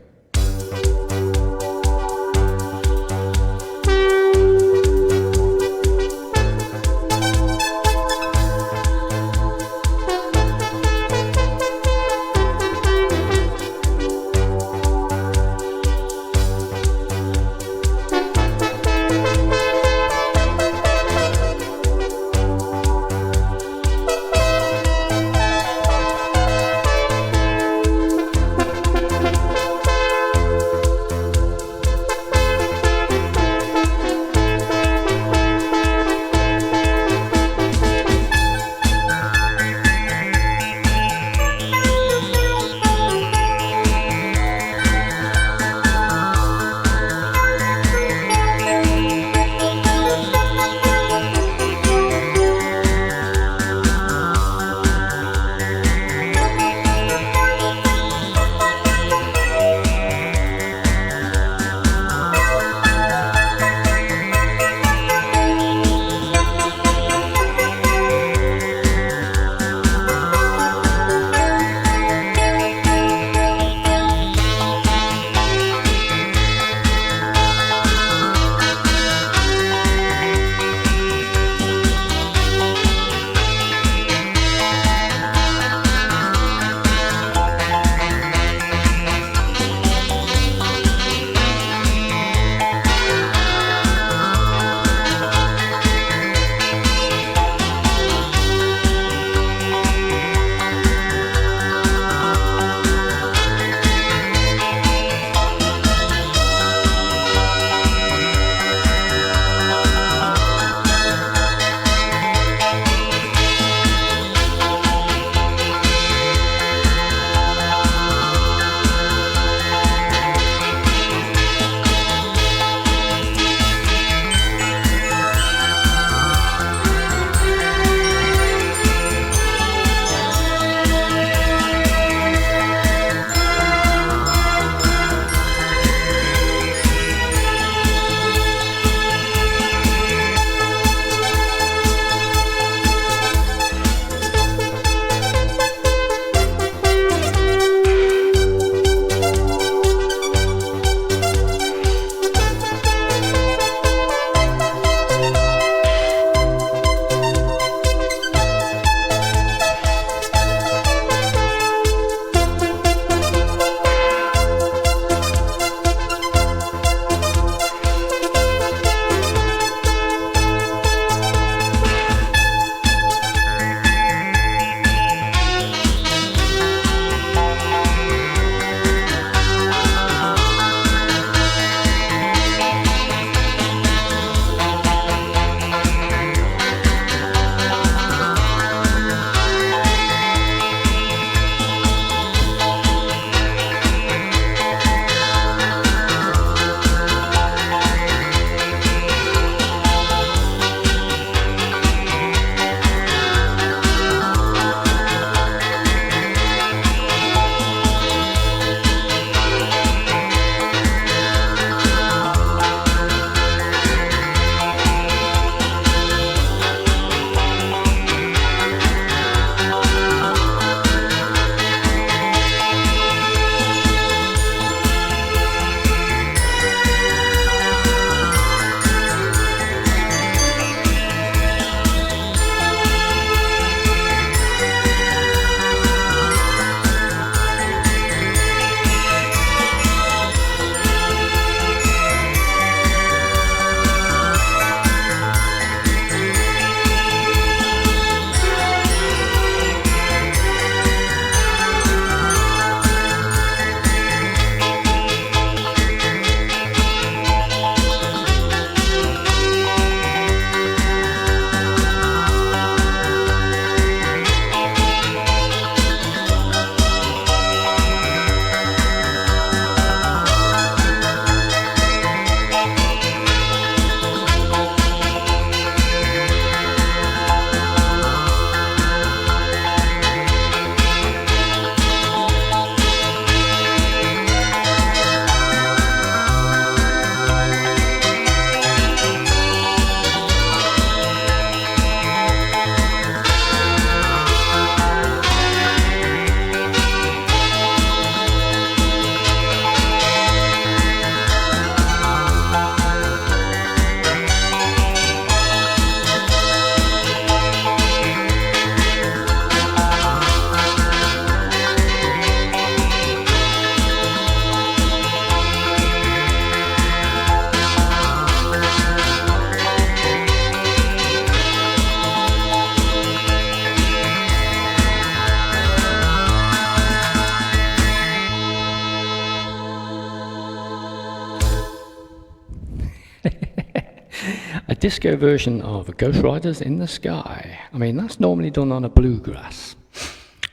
disco version of Ghost Riders in the Sky. I mean, that's normally done on a bluegrass,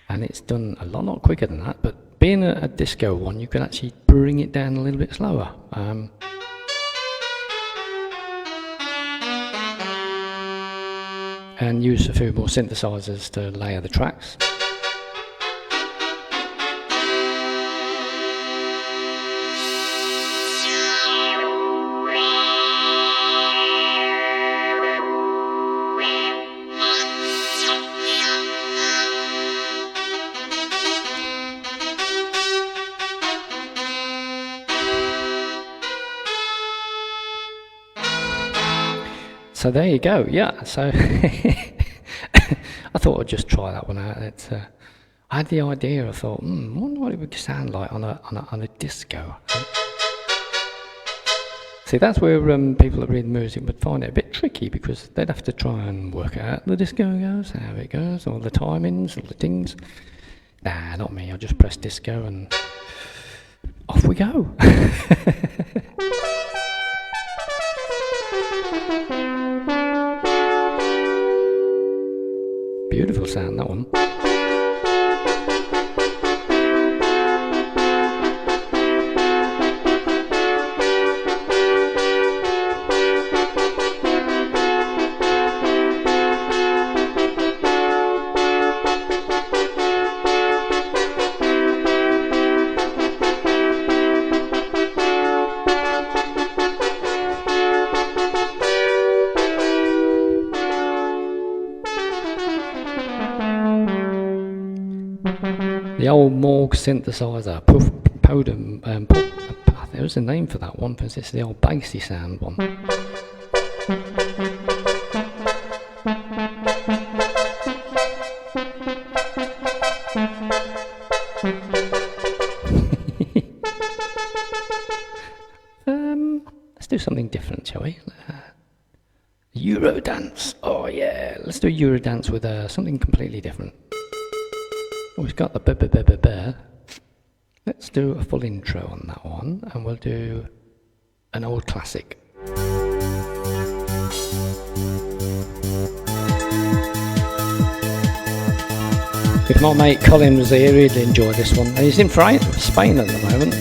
and it's done a lot quicker than that, but being a disco one, you can actually bring it down a little bit slower. And use a few more synthesizers to layer the tracks. So there you go, yeah, so I thought I'd just try that one out. It's, I had the idea, I thought, I wonder what it would sound like on a disco. See, that's where people that read music would find it a bit tricky, because they'd have to try and work out the disco goes, how it goes, all the timings, all the things. Nah, not me, I just press disco and off we go. Beautiful sound, that one. The old Morg synthesizer, there was a name for that one, because it's the old bassy sound one. Let's do something different, shall we? Eurodance. Oh yeah, let's do Eurodance with something completely different. We've got the bear. Let's do a full intro on that one, and we'll do an old classic. If my mate Colin was here, he'd enjoy this one. He's in Spain at the moment.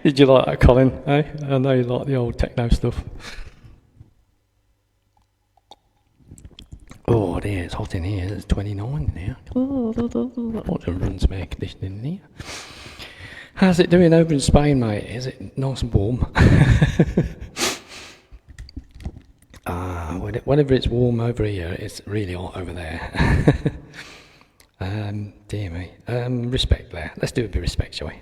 Did you like that, Colin? Eh? I know you like the old techno stuff. Oh dear, it's hot in here. It's 29 now. I want to run some air conditioning in here. How's it doing over in Spain, mate? Is it nice and warm? Whenever it's warm over here, it's really hot over there. Dear me. Respect there. Let's do a bit of respect, shall we?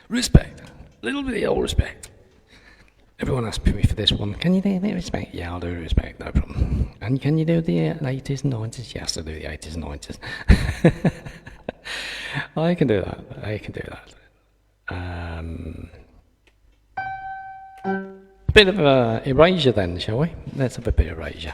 Respect. A little bit of old respect. Everyone asked me for this one. Can you do a bit of respect? Yeah, I'll do respect, no problem. And can you do the 80s and 90s? Yes, I'll do the 80s and 90s. I can do that. I can do that. A bit of erasure then, shall we? Let's have a bit of erasure.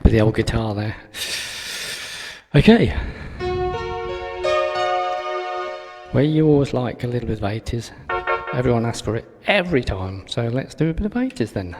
With the old guitar there. Okay. Well, you always like a little bit of 80s. Everyone asks for it every time, so let's do a bit of 80s then.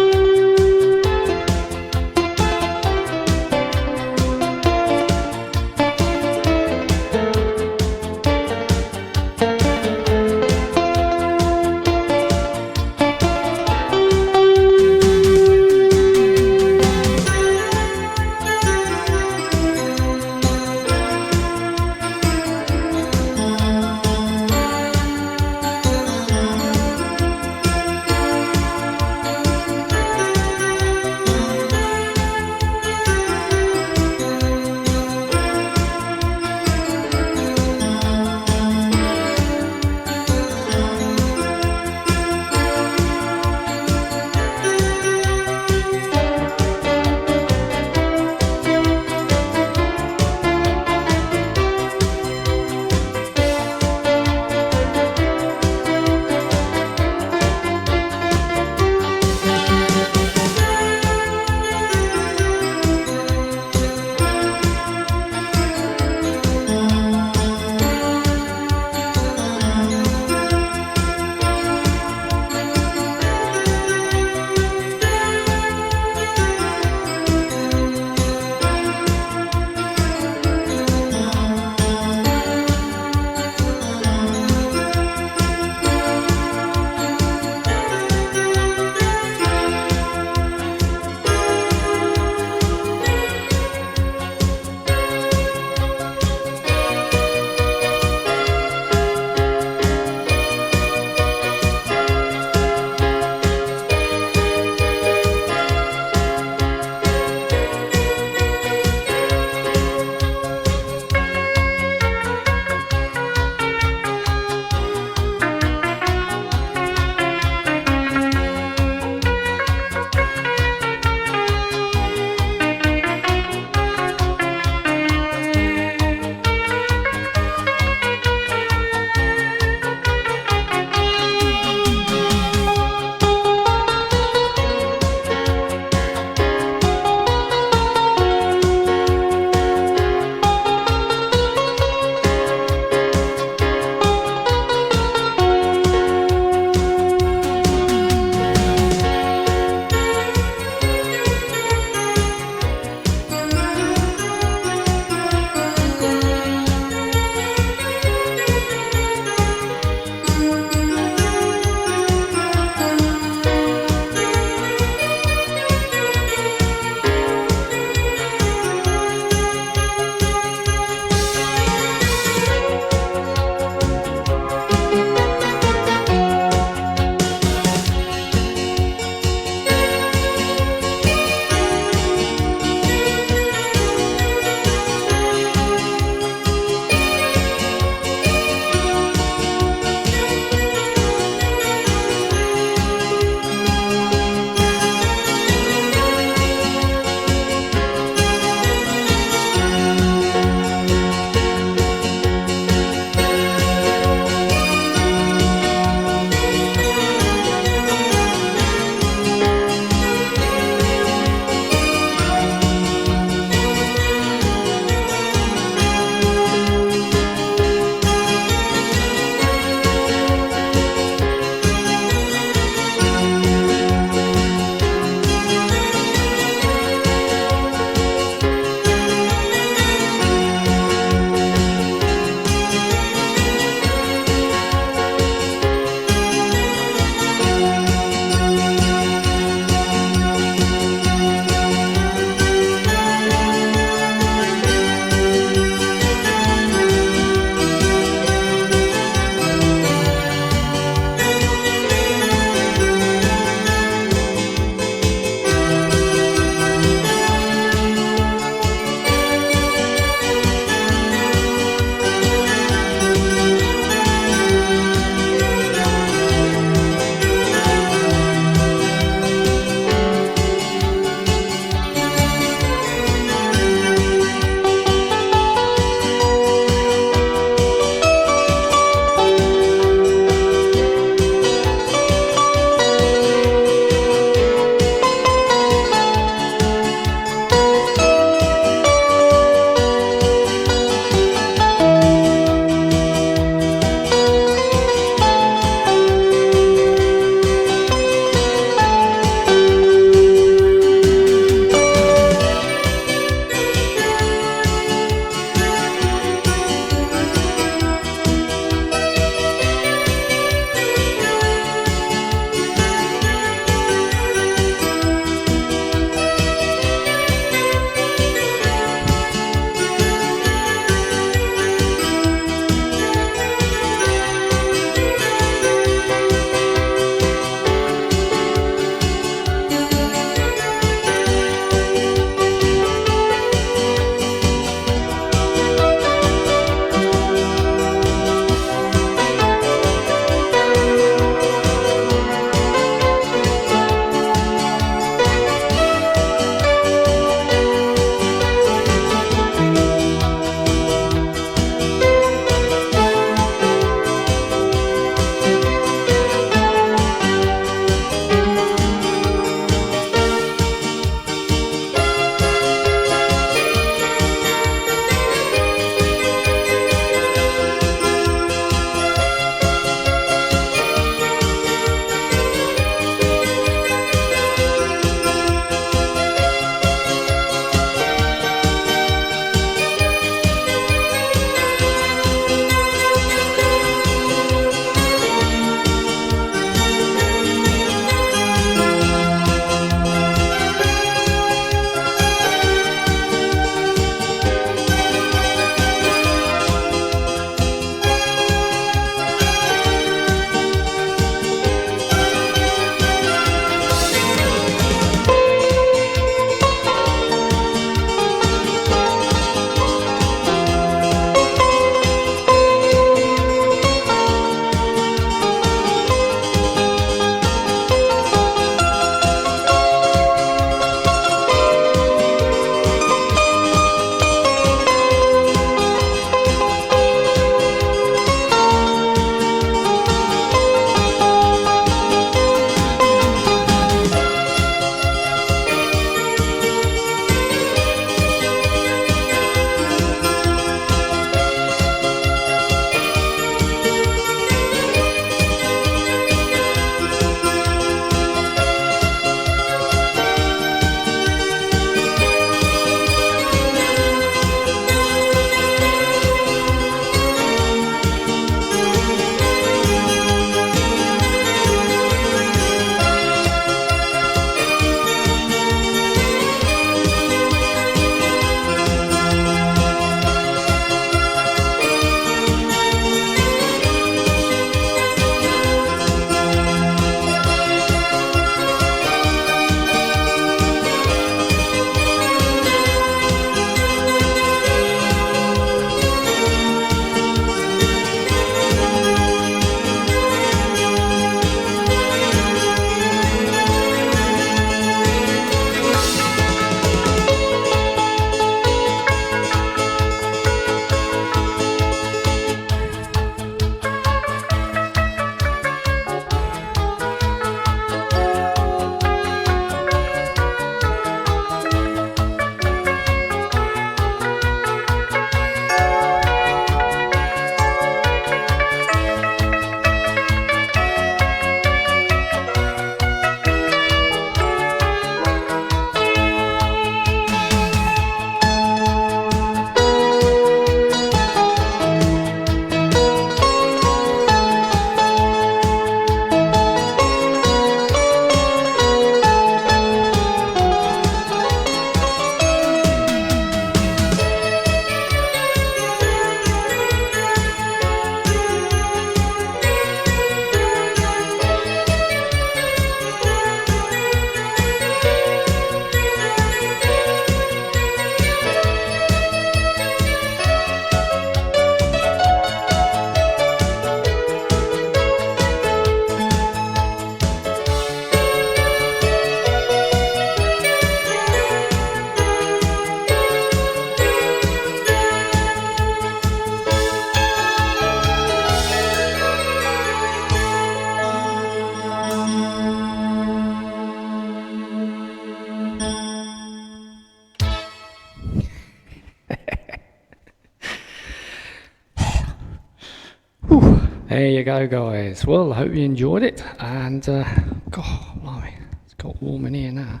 There you go, guys. Well, I hope you enjoyed it. And, God, blimey, it's got warm in here now.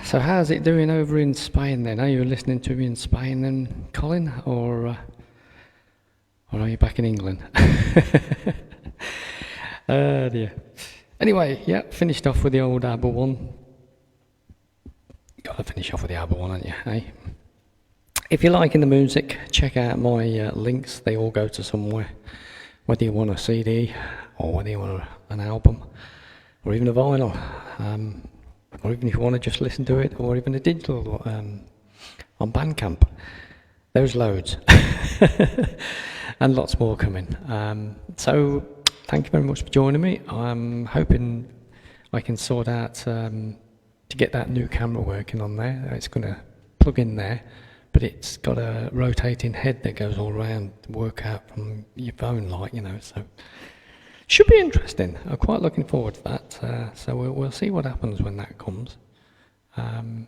So how's it doing over in Spain then? Are you listening to me in Spain then, Colin? Or are you back in England? Dear. Anyway, yeah, finished off with the old ABBA one. Got to finish off with the ABBA one, haven't you, eh? If you're liking the music, check out my links. They all go to somewhere. Whether you want a CD, or whether you want an album, or even a vinyl, or even if you want to just listen to it, or even a digital on BANDCAMP. There's loads. And lots more coming. So, thank you very much for joining me. I'm hoping I can sort out to get that new camera working on there. It's going to plug in there. But it's got a rotating head that goes all around to work out from your phone, like, you know, so should be interesting. I'm quite looking forward to that. So we'll see what happens when that comes. That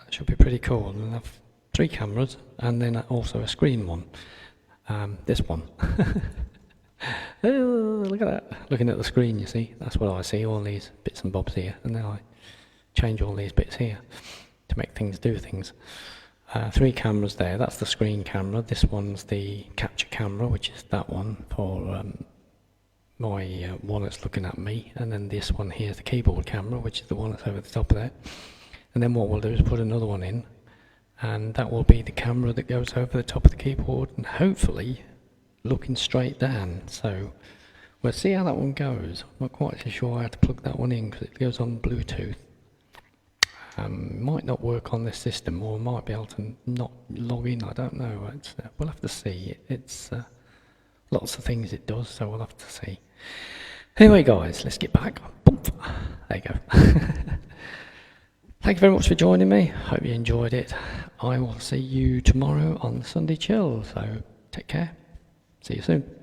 should be pretty cool. And I'll have 3 cameras and then also a screen one. This one. Oh, look at that. Looking at the screen, you see, that's what I see, all these bits and bobs here, and then I change all these bits here to make things do things. 3 cameras there, that's the screen camera. This one's the capture camera, which is that one for my one that's looking at me, and then this one here is the keyboard camera, which is the one that's over the top of there. And then what we'll do is put another one in, and that will be the camera that goes over the top of the keyboard, and hopefully looking straight down. So we'll see how that one goes. I'm not quite so sure how to plug that one in because it goes on Bluetooth. Might not work on this system, or might be able to not log in, I don't know. We'll have to see. It's lots of things it does, so we'll have to see. Anyway, guys, let's get back. Boom. There you go. Thank you very much for joining me. Hope you enjoyed it. I will see you tomorrow on Sunday Chill, so take care. See you soon.